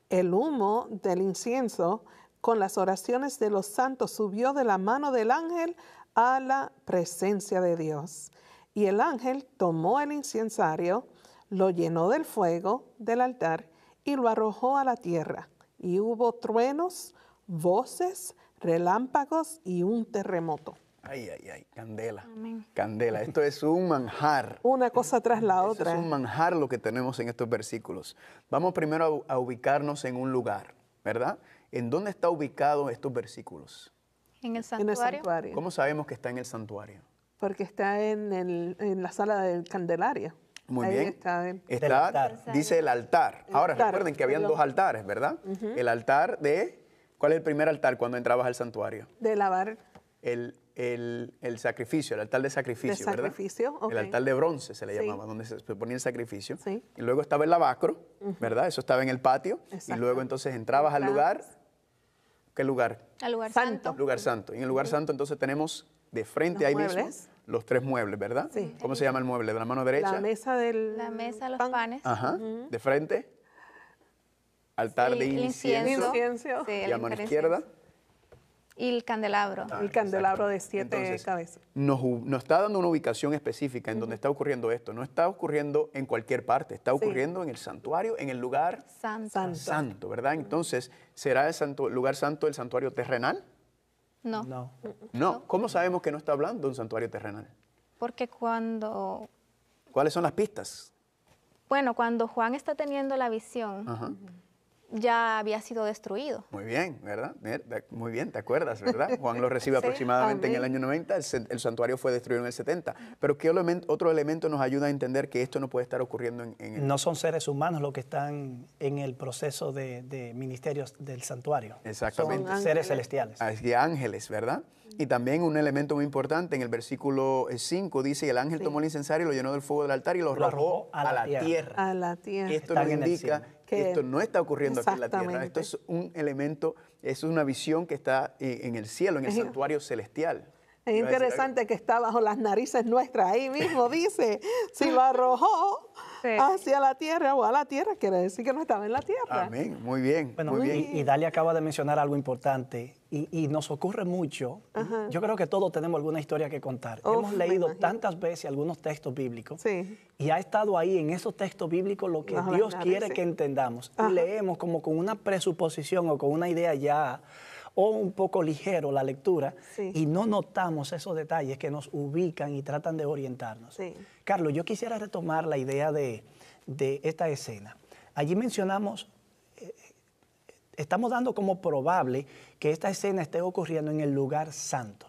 El humo del incienso con las oraciones de los santos subió de la mano del ángel a la presencia de Dios. Y el ángel tomó el incensario, lo llenó del fuego del altar y lo arrojó a la tierra. Y hubo truenos, voces, relámpagos y un terremoto. Ay, ay, ay, candela. Amén. Candela. Esto es un manjar. Una cosa tras la Eso otra. es un manjar lo que tenemos en estos versículos. Vamos primero a ubicarnos en un lugar, ¿verdad? ¿En dónde está ubicado estos versículos? En el En el santuario. santuario. ¿Cómo sabemos que está en el santuario? Porque está en la sala del Candelario. Muy Ahí bien. está. Del Está, altar. dice el altar. Ahora, altar, recuerden que habían perdón. 2 altares, ¿verdad? El altar de... ¿Cuál es el primer altar cuando entrabas al santuario? De lavar. El sacrificio, el altar de sacrificio, ¿verdad? sacrificio, ok. El altar de bronce se le Sí. llamaba, donde se ponía el sacrificio. Sí. Y luego estaba el lavacro, ¿verdad? Eso estaba en el patio. Y Exacto. luego entonces entrabas al lugar. ¿Qué lugar? Al lugar Santo. santo. Lugar santo. Y en el lugar santo entonces tenemos de frente Los ahí muebles. mismo los 3 muebles, ¿verdad? Sí. ¿Cómo se llama el mueble? De la mano derecha. La mesa del La mesa, los pan. panes. Ajá. De frente. Altar Sí, de el incienso. Incienso. Sí, Y el a mano incienso. izquierda. Y el candelabro. El candelabro de Exactamente. 7 Entonces, cabezas. Nos está dando una ubicación específica en donde está ocurriendo esto. No está ocurriendo en cualquier parte, está ocurriendo en el santuario, en el lugar Santo. Santo. santo, ¿verdad? Entonces, ¿será el lugar santo el santuario terrenal? No. No. No. ¿Cómo sabemos que no está hablando de un santuario terrenal? Porque cuando ¿Cuáles son las pistas? Bueno, cuando Juan está teniendo la visión, Ajá. ya había sido destruido. Muy bien, ¿verdad? Muy bien, te acuerdas, ¿verdad? Juan lo recibe aproximadamente en el año 90, el santuario fue destruido en el 70. Pero ¿qué otro elemento nos ayuda a entender que esto no puede estar ocurriendo en el... No son seres humanos los que están en el proceso de ministerios del santuario. Exactamente. Son seres celestiales. Así, ángeles, ¿verdad? Y también un elemento muy importante, en el versículo 5 dice, el ángel tomó el incensario, lo llenó del fuego del altar y lo arrojó a la tierra. A la tierra. Esto nos indica que esto no está ocurriendo aquí en la tierra. Esto es un elemento, es una visión que está en el cielo, en el santuario celestial. Es interesante que está bajo las narices nuestras. Ahí mismo dice, si lo arrojó hacia la tierra o a la tierra, quiere decir que no estaba en la tierra. Amén, muy bien. Bueno, muy bien. Y Dalia acaba de mencionar algo importante y nos ocurre mucho. Yo creo que todos tenemos alguna historia que contar. Hemos leído tantas veces algunos textos bíblicos y ha estado ahí en esos textos bíblicos lo que Dios quiere que entendamos. Y leemos como con una presuposición o con una idea ya o un poco ligero la lectura y no notamos esos detalles que nos ubican y tratan de orientarnos. Carlos, yo quisiera retomar la idea de esta escena. Allí mencionamos, estamos dando como probable que esta escena esté ocurriendo en el lugar santo.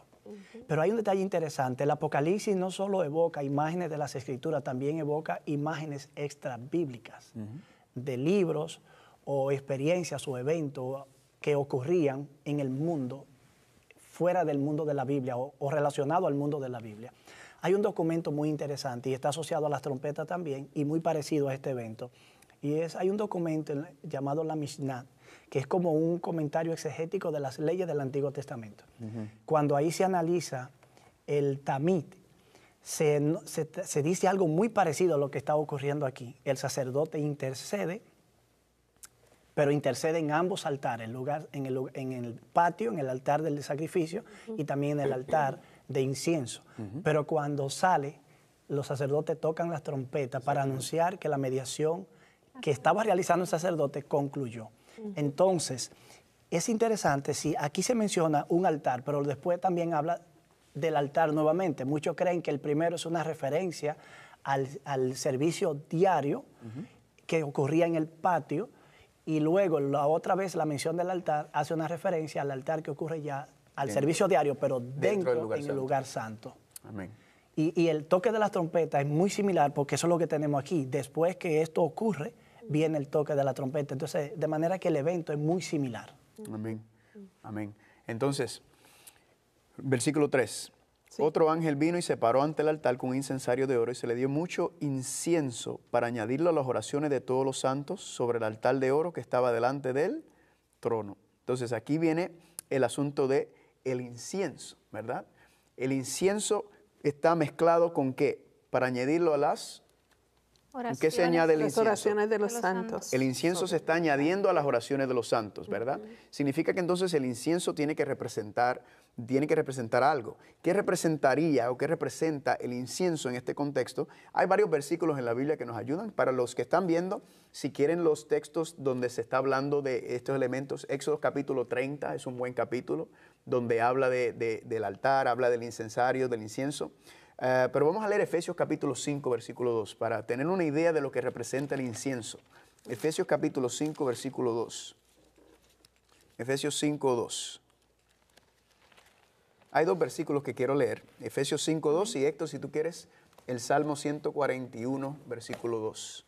Pero hay un detalle interesante, el Apocalipsis no solo evoca imágenes de las Escrituras, también evoca imágenes extra bíblicas de libros o experiencias o eventos que ocurrían en el mundo, fuera del mundo de la Biblia o relacionado al mundo de la Biblia. Hay un documento muy interesante y está asociado a las trompetas también y muy parecido a este evento. Hay un documento llamado la Mishnah, que es como un comentario exegético de las leyes del Antiguo Testamento. Cuando ahí se analiza el Tamid, se dice algo muy parecido a lo que está ocurriendo aquí. El sacerdote intercede, pero intercede en ambos altares, en el patio, en el altar del sacrificio y también en el altar de incienso. Pero cuando sale, los sacerdotes tocan las trompetas para anunciar que la mediación que estaba realizando el sacerdote concluyó. Entonces, es interesante, si aquí se menciona un altar, pero después también habla del altar nuevamente. Muchos creen que el primero es una referencia al servicio diario que ocurría en el patio, y luego la otra vez la mención del altar hace una referencia al altar que ocurre ya al servicio diario, pero dentro en el lugar santo. Amén. Y el toque de las trompetas es muy similar porque eso es lo que tenemos aquí. Después que esto ocurre, viene el toque de la trompeta. Entonces, de manera que el evento es muy similar. Amén. Amén. Entonces, versículo 3. Otro ángel vino y se paró ante el altar con un incensario de oro y se le dio mucho incienso para añadirlo a las oraciones de todos los santos sobre el altar de oro que estaba delante del trono. Entonces aquí viene el asunto de el incienso, ¿verdad? El incienso está mezclado con ¿qué? Para añadirlo a las... ¿Con qué se añade el incienso? Las oraciones de los santos. El incienso se está añadiendo a las oraciones de los santos, ¿verdad? Significa que entonces el incienso tiene que representar algo. ¿Qué representaría o qué representa el incienso en este contexto? Hay varios versículos en la Biblia que nos ayudan. Para los que están viendo, si quieren los textos donde se está hablando de estos elementos, Éxodo capítulo 30 es un buen capítulo, donde habla del altar, habla del incensario, del incienso. Pero vamos a leer Efesios capítulo 5, versículo 2, para tener una idea de lo que representa el incienso. Efesios capítulo 5, versículo 2. Efesios 5, 2. Hay dos versículos que quiero leer. Efesios 5, 2 y Héctor, si tú quieres, el Salmo 141, versículo 2.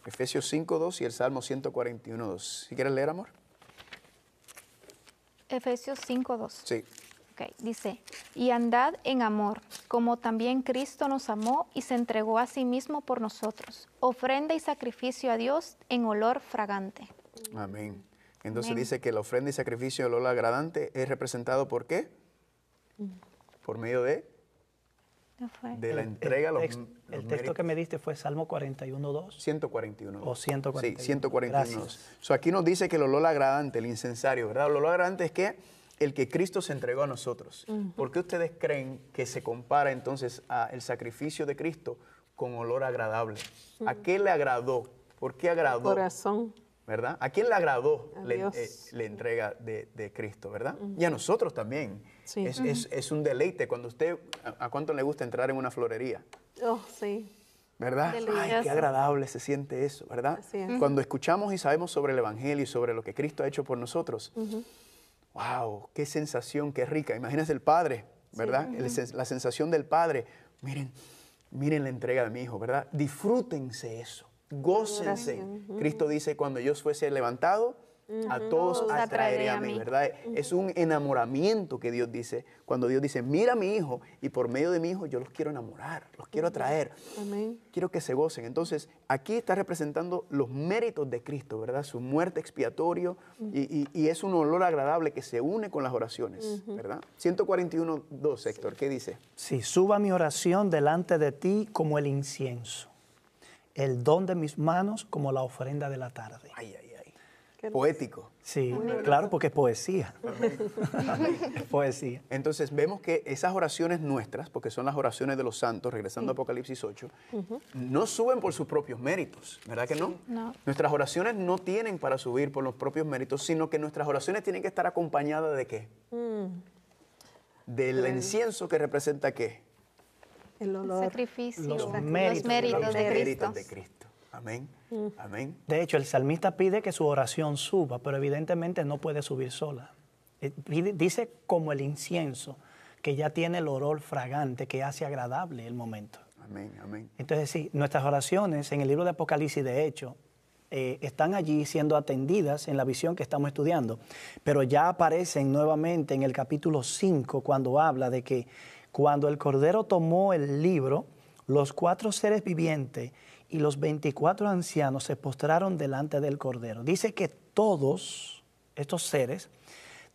Efesios 5, 2 y el Salmo 141, 2. ¿Si quieres leer, amor? Efesios 5, 2. Sí. Okay, dice, y andad en amor, como también Cristo nos amó y se entregó a sí mismo por nosotros, ofrenda y sacrificio a Dios en olor fragante. Amén. Entonces Amén. dice que la ofrenda y sacrificio de olor agradante es representado ¿por qué? Por medio de la entrega. El texto que me diste fue Salmo 41.2. 141. O 141. Sí, 141. Aquí nos dice que el olor agradante, el incensario, ¿verdad? El olor agradante es que el que Cristo se entregó a nosotros. ¿Por qué ustedes creen que se compara entonces el sacrificio de Cristo con olor agradable? ¿A qué le agradó? ¿Por qué agradó? Corazón. ¿Verdad? ¿A quién le agradó la entrega de Cristo, verdad? Y a nosotros también. Sí. Es un deleite cuando usted, ¿a cuánto le gusta entrar en una florería? Oh, sí. ¿verdad? Ay, Delicioso. qué agradable se siente eso, ¿verdad? Así es. Cuando escuchamos y sabemos sobre el Evangelio y sobre lo que Cristo ha hecho por nosotros, wow, qué sensación, qué rica. Imagínense el Padre, ¿verdad? La sensación del Padre. Miren la entrega de mi Hijo, ¿verdad? Disfrútense eso, gócense. Cristo dice, cuando yo fuese levantado, a todos atraeré a mí, ¿verdad? Es un enamoramiento que Dios dice, cuando Dios dice, mira a mi Hijo, y por medio de mi Hijo yo los quiero enamorar, los quiero atraer. Amén. Quiero que se gocen. Entonces, aquí está representando los méritos de Cristo, ¿verdad? Su muerte expiatorio, y es un olor agradable que se une con las oraciones, ¿verdad? 141:2, Héctor, ¿qué dice? Sí, suba mi oración delante de ti como el incienso, el don de mis manos como la ofrenda de la tarde. Ay. Poético. Sí, claro, porque es poesía. Es poesía. Entonces vemos que esas oraciones nuestras, porque son las oraciones de los santos, regresando a Apocalipsis 8, no suben por sus propios méritos, ¿verdad que no? No. Nuestras oraciones no tienen para subir por los propios méritos, sino que nuestras oraciones tienen que estar acompañadas ¿de qué? Del incienso que representa ¿qué? El olor. Sacrificio, Los los méritos méritos de Cristo. de Cristo. Amén. Amén. De hecho, el salmista pide que su oración suba, pero evidentemente no puede subir sola. Dice como el incienso, que ya tiene el olor fragante, que hace agradable el momento. Amén. Amén. Entonces, sí, nuestras oraciones en el libro de Apocalipsis, de hecho, están allí siendo atendidas en la visión que estamos estudiando, pero ya aparecen nuevamente en el capítulo 5, cuando habla de que cuando el Cordero tomó el libro, los 4 seres vivientes y los 24 ancianos se postraron delante del Cordero. Dice que todos estos seres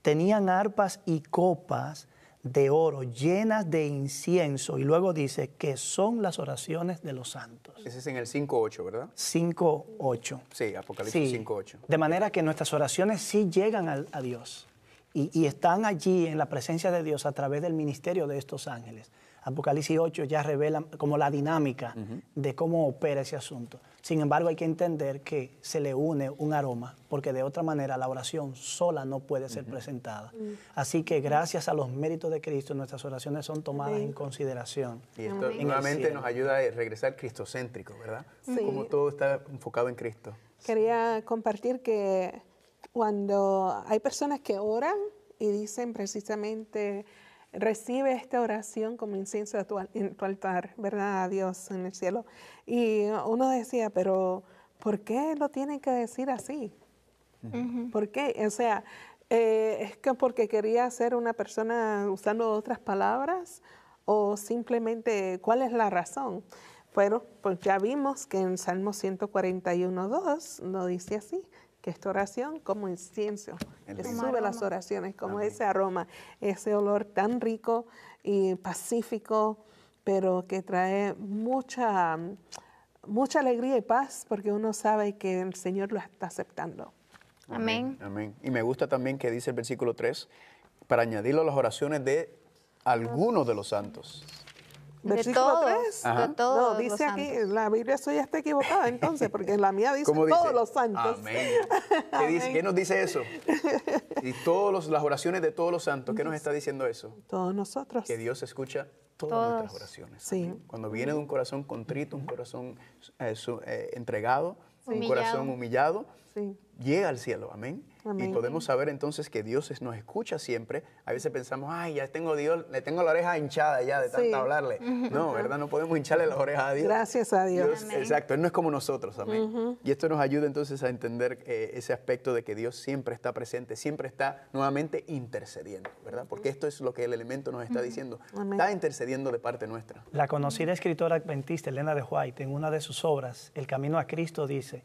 tenían arpas y copas de oro llenas de incienso, y luego dice que son las oraciones de los santos. Ese es en el 5:8, ¿verdad? 5:8. Sí, Apocalipsis Sí, 5:8. de manera que nuestras oraciones sí llegan a Dios y están allí en la presencia de Dios a través del ministerio de estos ángeles. Apocalipsis 8 ya revela como la dinámica de cómo opera ese asunto. Sin embargo, hay que entender que se le une un aroma, porque de otra manera la oración sola no puede ser presentada. Así que gracias a los méritos de Cristo, nuestras oraciones son tomadas en consideración. Y esto Amén. nuevamente nos ayuda a regresar cristocéntrico, ¿verdad? Sí. Como todo está enfocado en Cristo. Quería compartir que cuando hay personas que oran y dicen precisamente, recibe esta oración como incienso en tu altar, ¿verdad? A Dios en el cielo. Y uno decía, pero ¿por qué lo tienen que decir así? ¿Por qué? O sea, ¿es que porque quería ser una persona usando otras palabras? ¿O simplemente cuál es la razón? Bueno, pues ya vimos que en Salmo 141:2 no dice así, que esta oración como incienso, que sube las oraciones, como ese aroma, ese olor tan rico y pacífico, pero que trae mucha alegría y paz, porque uno sabe que el Señor lo está aceptando. Amén. Amén. Y me gusta también que dice el versículo 3, para añadirlo a las oraciones de algunos de los santos. Versículo todos, 3. de todos No, los dice aquí, santos. la Biblia suya está equivocada entonces, porque la mía dice ¿Cómo dice? todos los santos. Amén. ¿Qué dice? ¿Qué nos dice eso? Y las oraciones de todos los santos, ¿qué nos está diciendo eso? Todos nosotros. Que Dios escucha todas Todos. nuestras oraciones. Sí. Amén. Cuando viene de un corazón contrito, un corazón entregado, un Humillado. corazón humillado, Sí. llega al cielo. Amén. Amén. Y podemos saber entonces que Dios nos escucha siempre. A veces pensamos, ay, ya tengo Dios, le tengo la oreja hinchada ya de Sí. tanto hablarle. No, ¿verdad? No podemos hincharle las orejas a Dios. Gracias a Dios. Exacto, Él no es como nosotros, amén. Y esto nos ayuda entonces a entender ese aspecto de que Dios siempre está presente, siempre está nuevamente intercediendo, ¿verdad? Porque esto es lo que el elemento nos está diciendo. Amén. Está intercediendo de parte nuestra. La conocida escritora adventista Elena de White, en una de sus obras, El Camino a Cristo, dice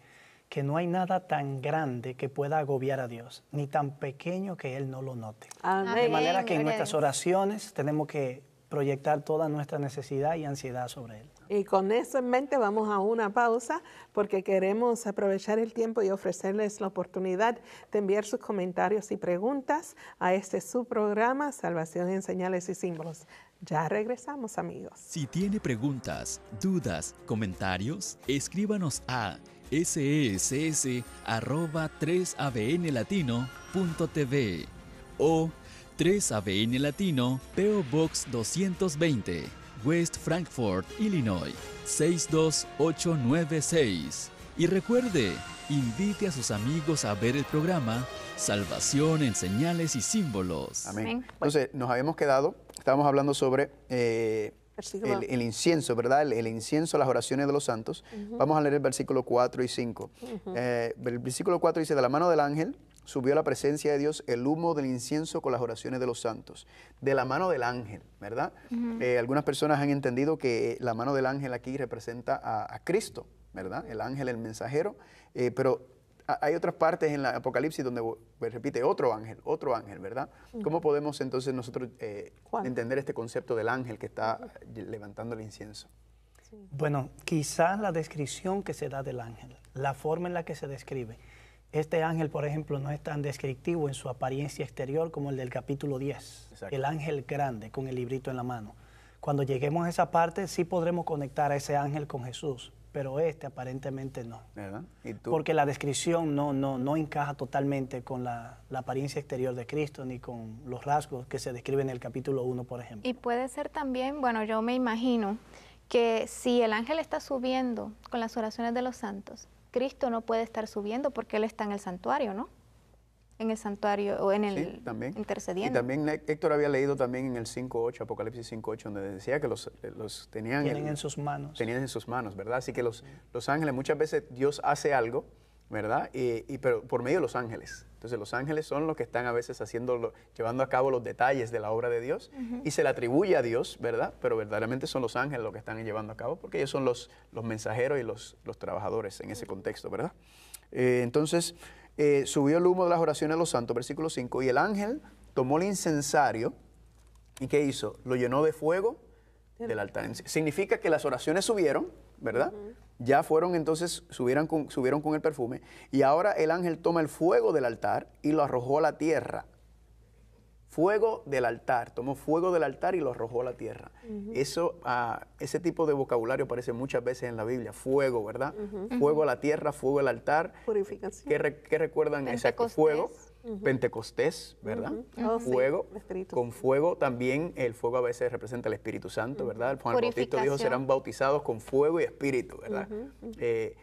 que no hay nada tan grande que pueda agobiar a Dios, ni tan pequeño que Él no lo note. Amén. De manera que en Amén. nuestras oraciones tenemos que proyectar toda nuestra necesidad y ansiedad sobre Él. Y con eso en mente vamos a una pausa porque queremos aprovechar el tiempo y ofrecerles la oportunidad de enviar sus comentarios y preguntas a este subprograma Salvación en Señales y Símbolos. Ya regresamos, amigos. Si tiene preguntas, dudas, comentarios, escríbanos a sess@3abnlatino.tv o 3ABN Latino, PO Box 220, West Frankfort, Illinois, 62896. Y recuerde, invite a sus amigos a ver el programa Salvación en Señales y Símbolos. Amén. Entonces, nos habíamos quedado, estábamos hablando sobre el incienso, ¿verdad? El incienso, las oraciones de los santos. Vamos a leer el versículo 4 y 5. El versículo 4 dice, de la mano del ángel subió a la presencia de Dios el humo del incienso con las oraciones de los santos. De la mano del ángel, ¿verdad? Algunas personas han entendido que la mano del ángel aquí representa a Cristo, ¿verdad? El ángel, el mensajero, pero hay otras partes en la Apocalipsis donde repite otro ángel, ¿verdad? ¿Cómo podemos entonces nosotros entender este concepto del ángel que está levantando el incienso? Bueno, quizás la descripción que se da del ángel, la forma en la que se describe. Este ángel, por ejemplo, no es tan descriptivo en su apariencia exterior como el del capítulo 10. Exacto. El ángel grande con el librito en la mano. Cuando lleguemos a esa parte, sí podremos conectar a ese ángel con Jesús, pero este aparentemente no. ¿Verdad? ¿Y tú? Porque la descripción no encaja totalmente con la apariencia exterior de Cristo ni con los rasgos que se describen en el capítulo 1, por ejemplo. Y puede ser también, bueno, yo me imagino que si el ángel está subiendo con las oraciones de los santos, Cristo no puede estar subiendo porque Él está en el santuario, ¿no? En el santuario o en el también. intercediendo. Y también Héctor había leído también en el 5.8, Apocalipsis 5.8, donde decía que los tienen en sus manos. Tenían en sus manos, ¿verdad? Así que los ángeles, muchas veces Dios hace algo, ¿verdad? Pero por medio de los ángeles. Entonces los ángeles son los que están a veces llevando a cabo los detalles de la obra de Dios y se le atribuye a Dios, ¿verdad? Pero verdaderamente son los ángeles los que están llevando a cabo porque ellos son los mensajeros y los trabajadores en ese contexto, ¿verdad? Entonces subió el humo de las oraciones de los santos, versículo 5, y el ángel tomó el incensario y ¿qué hizo? Lo llenó de fuego del altar. Significa que las oraciones subieron, ¿verdad? Ya fueron entonces, subieron con el perfume, y ahora el ángel toma el fuego del altar y lo arrojó a la tierra. Fuego del altar, tomó fuego del altar y lo arrojó a la tierra. Ese tipo de vocabulario aparece muchas veces en la Biblia, fuego, ¿verdad? Fuego a la tierra, fuego al altar. Purificación. ¿Qué recuerdan? Exacto, fuego. Pentecostés, ¿verdad? Fuego. Sí, con fuego también, el fuego a veces representa el Espíritu Santo, ¿verdad? Juan el Bautista dijo, serán bautizados con fuego y espíritu, ¿verdad?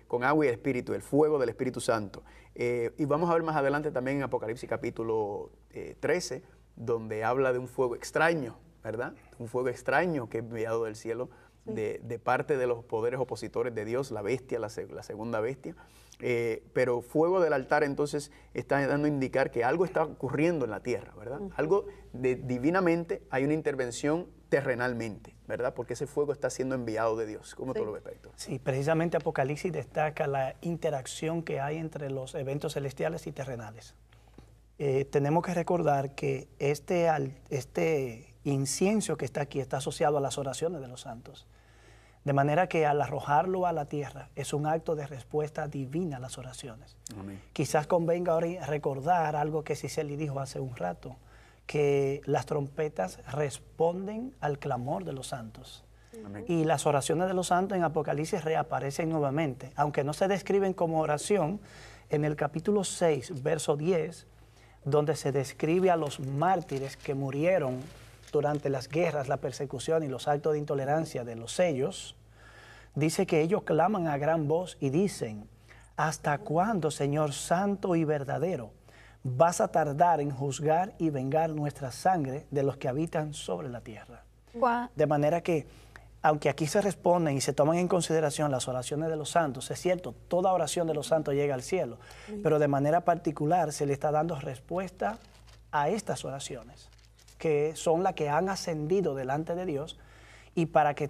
Con agua y espíritu, el fuego del Espíritu Santo. Y vamos a ver más adelante también en Apocalipsis capítulo 13, donde habla de un fuego extraño, ¿verdad? Un fuego extraño que es enviado del cielo de parte de los poderes opositores de Dios, la bestia, la segunda bestia. Pero fuego del altar entonces está dando a indicar que algo está ocurriendo en la tierra, ¿verdad? Algo divinamente, hay una intervención terrenalmente, ¿verdad? Porque ese fuego está siendo enviado de Dios. ¿Cómo tú lo ves, Héctor? Sí, precisamente Apocalipsis destaca la interacción que hay entre los eventos celestiales y terrenales. Tenemos que recordar que este incienso que está aquí está asociado a las oraciones de los santos. De manera que al arrojarlo a la tierra es un acto de respuesta divina a las oraciones. Amén. Quizás convenga ahora recordar algo que Cicely dijo hace un rato, que las trompetas responden al clamor de los santos. Amén. Y las oraciones de los santos en Apocalipsis reaparecen nuevamente, aunque no se describen como oración. En el capítulo 6, verso 10, donde se describe a los mártires que murieron durante las guerras, la persecución y los actos de intolerancia de los sellos, dice que ellos claman a gran voz y dicen, ¿hasta cuándo, Señor santo y verdadero, vas a tardar en juzgar y vengar nuestra sangre de los que habitan sobre la tierra? De manera que, aunque aquí se responden y se toman en consideración las oraciones de los santos, es cierto, toda oración de los santos llega al cielo, pero de manera particular se le está dando respuesta a estas oraciones, que son las que han ascendido delante de Dios, y para que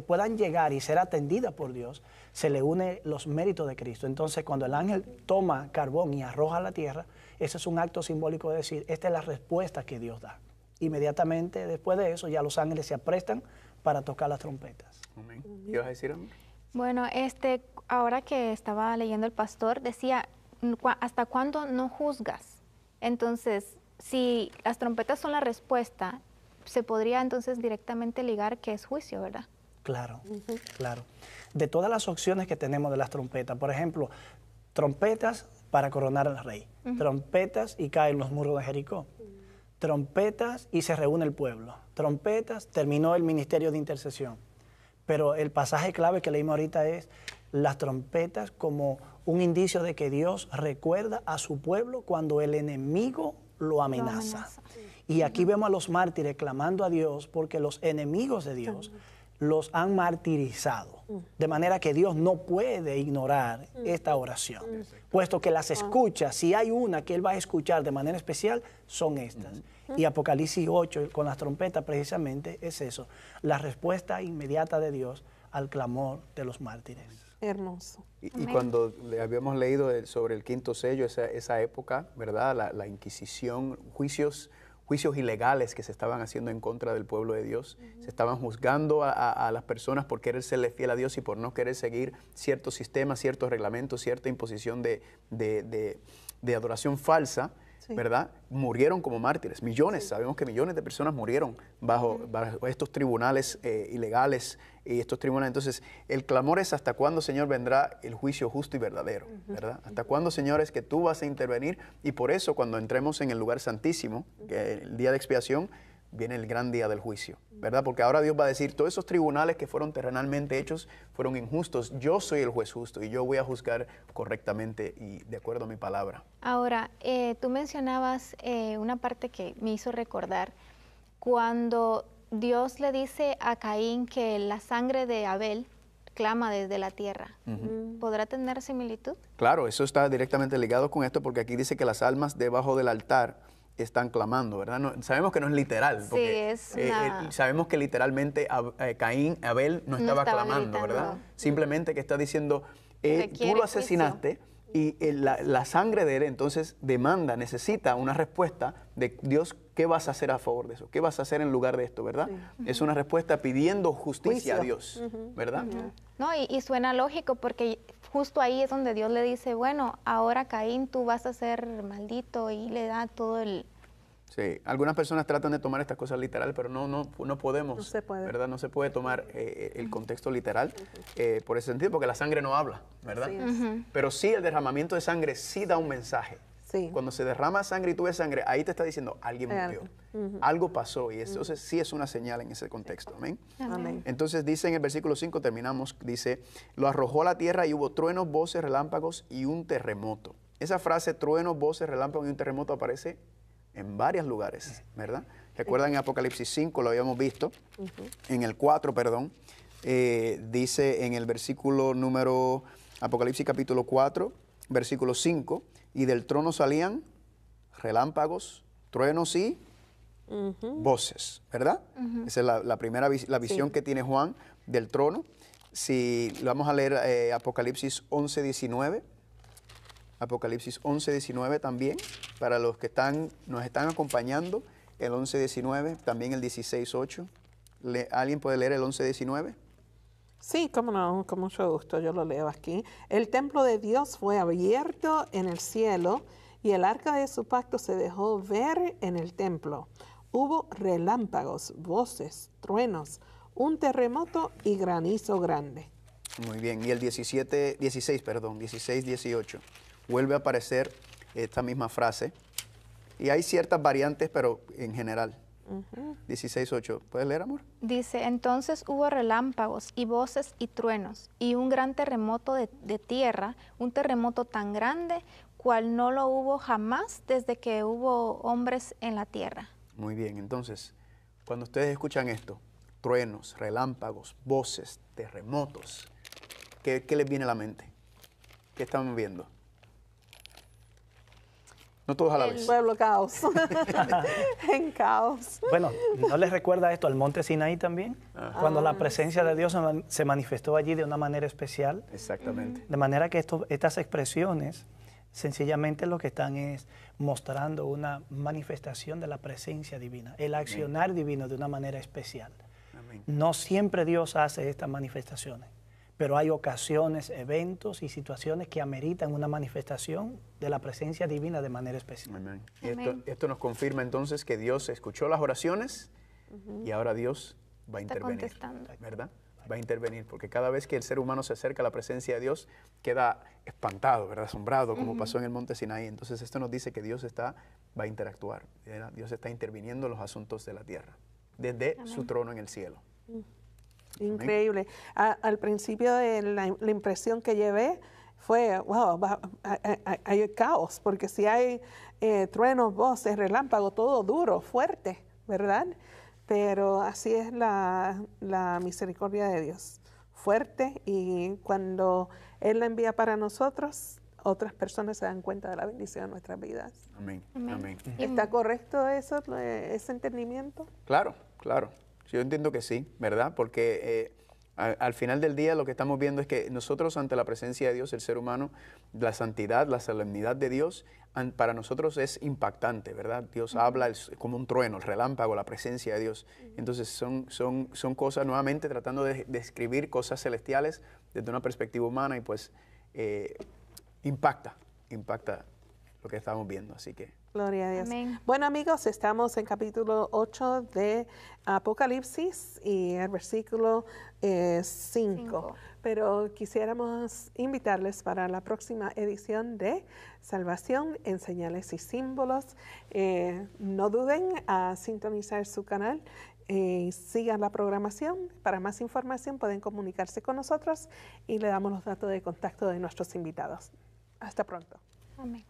puedan llegar y ser atendidas por Dios, se le une los méritos de Cristo. Entonces, cuando el ángel toma carbón y arroja a la tierra, ese es un acto simbólico de decir, esta es la respuesta que Dios da. Inmediatamente después de eso, ya los ángeles se aprestan para tocar las trompetas. Amén. ¿Qué vas a decir, amor? Bueno, ahora que estaba leyendo el pastor, decía, ¿hasta cuándo no juzgas? Entonces, si las trompetas son la respuesta, se podría entonces directamente ligar que es juicio, ¿verdad? Claro, claro. De todas las opciones que tenemos de las trompetas, por ejemplo, trompetas para coronar al rey, trompetas y caen los muros de Jericó, trompetas y se reúne el pueblo. Trompetas, terminó el ministerio de intercesión. Pero el pasaje clave que leímos ahorita es las trompetas como un indicio de que Dios recuerda a su pueblo cuando el enemigo lo amenaza. Y aquí vemos a los mártires clamando a Dios porque los enemigos de Dios los han martirizado. De manera que Dios no puede ignorar esta oración, puesto que las escucha. Si hay una que Él va a escuchar de manera especial, son estas. Y Apocalipsis 8, con las trompetas precisamente, es eso, la respuesta inmediata de Dios al clamor de los mártires. Hermoso. Y cuando le habíamos leído sobre el quinto sello, esa época, ¿verdad? La Inquisición, juicios ilegales que se estaban haciendo en contra del pueblo de Dios. Se estaban juzgando a las personas por querer serle fiel a Dios y por no querer seguir ciertos sistemas, ciertos reglamentos, cierta imposición de adoración falsa, ¿verdad? Murieron como mártires. Millones, sabemos que millones de personas murieron bajo estos tribunales ilegales y estos tribunales. Entonces, el clamor es: ¿hasta cuándo, Señor, vendrá el juicio justo y verdadero? ¿Verdad? ¿Hasta cuándo, Señor, es que tú vas a intervenir? Y por eso, cuando entremos en el lugar santísimo, que el día de expiación, viene el gran día del juicio, ¿verdad? Porque ahora Dios va a decir: todos esos tribunales que fueron terrenalmente hechos fueron injustos. Yo soy el juez justo y yo voy a juzgar correctamente y de acuerdo a mi palabra. Ahora, tú mencionabas una parte que me hizo recordar cuando Dios le dice a Caín que la sangre de Abel clama desde la tierra. ¿Podrá tener similitud? Claro, eso está directamente ligado con esto, porque aquí dice que las almas debajo del altar están clamando, ¿verdad? No, sabemos que no es literal, porque sabemos que literalmente Caín, Abel no estaba clamando, gritando, ¿verdad? Simplemente que está diciendo, tú lo asesinaste y la sangre de él entonces demanda, necesita una respuesta de Dios. ¿Qué vas a hacer a favor de eso? ¿Qué vas a hacer en lugar de esto, verdad? Es una respuesta pidiendo justicia a Dios, ¿verdad? No, y suena lógico porque justo ahí es donde Dios le dice, bueno, ahora Caín, tú vas a ser maldito, y le da todo el... Sí, algunas personas tratan de tomar estas cosas literal, pero no podemos, no se puede. ¿verdad? No se puede tomar el contexto literal por ese sentido, porque la sangre no habla, ¿verdad? Pero sí, el derramamiento de sangre sí da un mensaje. Sí. Cuando se derrama sangre y tú ves sangre, ahí te está diciendo, alguien murió, algo pasó, y entonces sí es una señal en ese contexto. Amén. Amén. Entonces dice en el versículo 5, terminamos, dice, lo arrojó a la tierra y hubo truenos, voces, relámpagos y un terremoto. Esa frase, truenos, voces, relámpagos y un terremoto, aparece en varios lugares, ¿verdad? Recuerdan en Apocalipsis 5, lo habíamos visto, en el 4, perdón, dice en el versículo número, Apocalipsis capítulo 4, versículo 5, y del trono salían relámpagos, truenos y voces, ¿verdad? Esa es la primera la visión que tiene Juan del trono. Si vamos a leer Apocalipsis 11, 19, Apocalipsis 11, 19 también, para los que nos están acompañando, el 11, 19, también el 16, 8. ¿Alguien puede leer el 11, 19? Sí, cómo no, con mucho gusto, yo lo leo aquí. El templo de Dios fue abierto en el cielo y el arca de su pacto se dejó ver en el templo. Hubo relámpagos, voces, truenos, un terremoto y granizo grande. Muy bien, y el 16, 18. Vuelve a aparecer esta misma frase. Y hay ciertas variantes, pero en general. 16:8. ¿Puedes leer, amor? Dice, entonces hubo relámpagos y voces y truenos y un gran terremoto de tierra, un terremoto tan grande cual no lo hubo jamás desde que hubo hombres en la tierra. Muy bien, entonces, cuando ustedes escuchan esto, truenos, relámpagos, voces, terremotos, ¿qué les viene a la mente? ¿Qué están viendo? No todos a la vez. El pueblo caos. En caos. Bueno, ¿no les recuerda esto al monte Sinaí también? Cuando la presencia de Dios se manifestó allí de una manera especial. Exactamente. De manera que estas expresiones sencillamente lo que están es mostrando una manifestación de la presencia divina, el accionar divino de una manera especial. Amén. No siempre Dios hace estas manifestaciones, pero hay ocasiones, eventos y situaciones que ameritan una manifestación de la presencia divina de manera especial. Amén. Esto nos confirma entonces que Dios escuchó las oraciones y ahora Dios va a intervenir, ¿verdad? va a intervenir, porque cada vez que el ser humano se acerca a la presencia de Dios, queda espantado, ¿verdad? Asombrado, como pasó en el monte Sinaí. Entonces esto nos dice que Dios va a interactuar, ¿verdad? Dios está interviniendo en los asuntos de la tierra, desde su trono en el cielo. Increíble. Al principio la impresión que llevé fue, wow, hay caos, porque si hay truenos, voces, relámpagos, todo duro, fuerte, ¿verdad? Pero así es la misericordia de Dios, fuerte, y cuando Él la envía para nosotros, otras personas se dan cuenta de la bendición de nuestras vidas. Amén. Amén. ¿Está correcto eso, ese entendimiento? Claro, claro. Yo entiendo que sí, ¿verdad? Porque al final del día lo que estamos viendo es que nosotros ante la presencia de Dios, el ser humano, la santidad, la solemnidad de Dios, para nosotros es impactante, ¿verdad? Dios habla como un trueno, el relámpago, la presencia de Dios. Entonces son cosas, nuevamente, tratando de describir cosas celestiales desde una perspectiva humana y pues impacta lo que estamos viendo, así que... Gloria a Dios. Amén. Bueno, amigos, estamos en capítulo 8 de Apocalipsis y el versículo 5. Pero quisiéramos invitarles para la próxima edición de Salvación en Señales y Símbolos. No duden a sintonizar su canal. Sigan la programación. Para más información pueden comunicarse con nosotros y le damos los datos de contacto de nuestros invitados. Hasta pronto. Amén.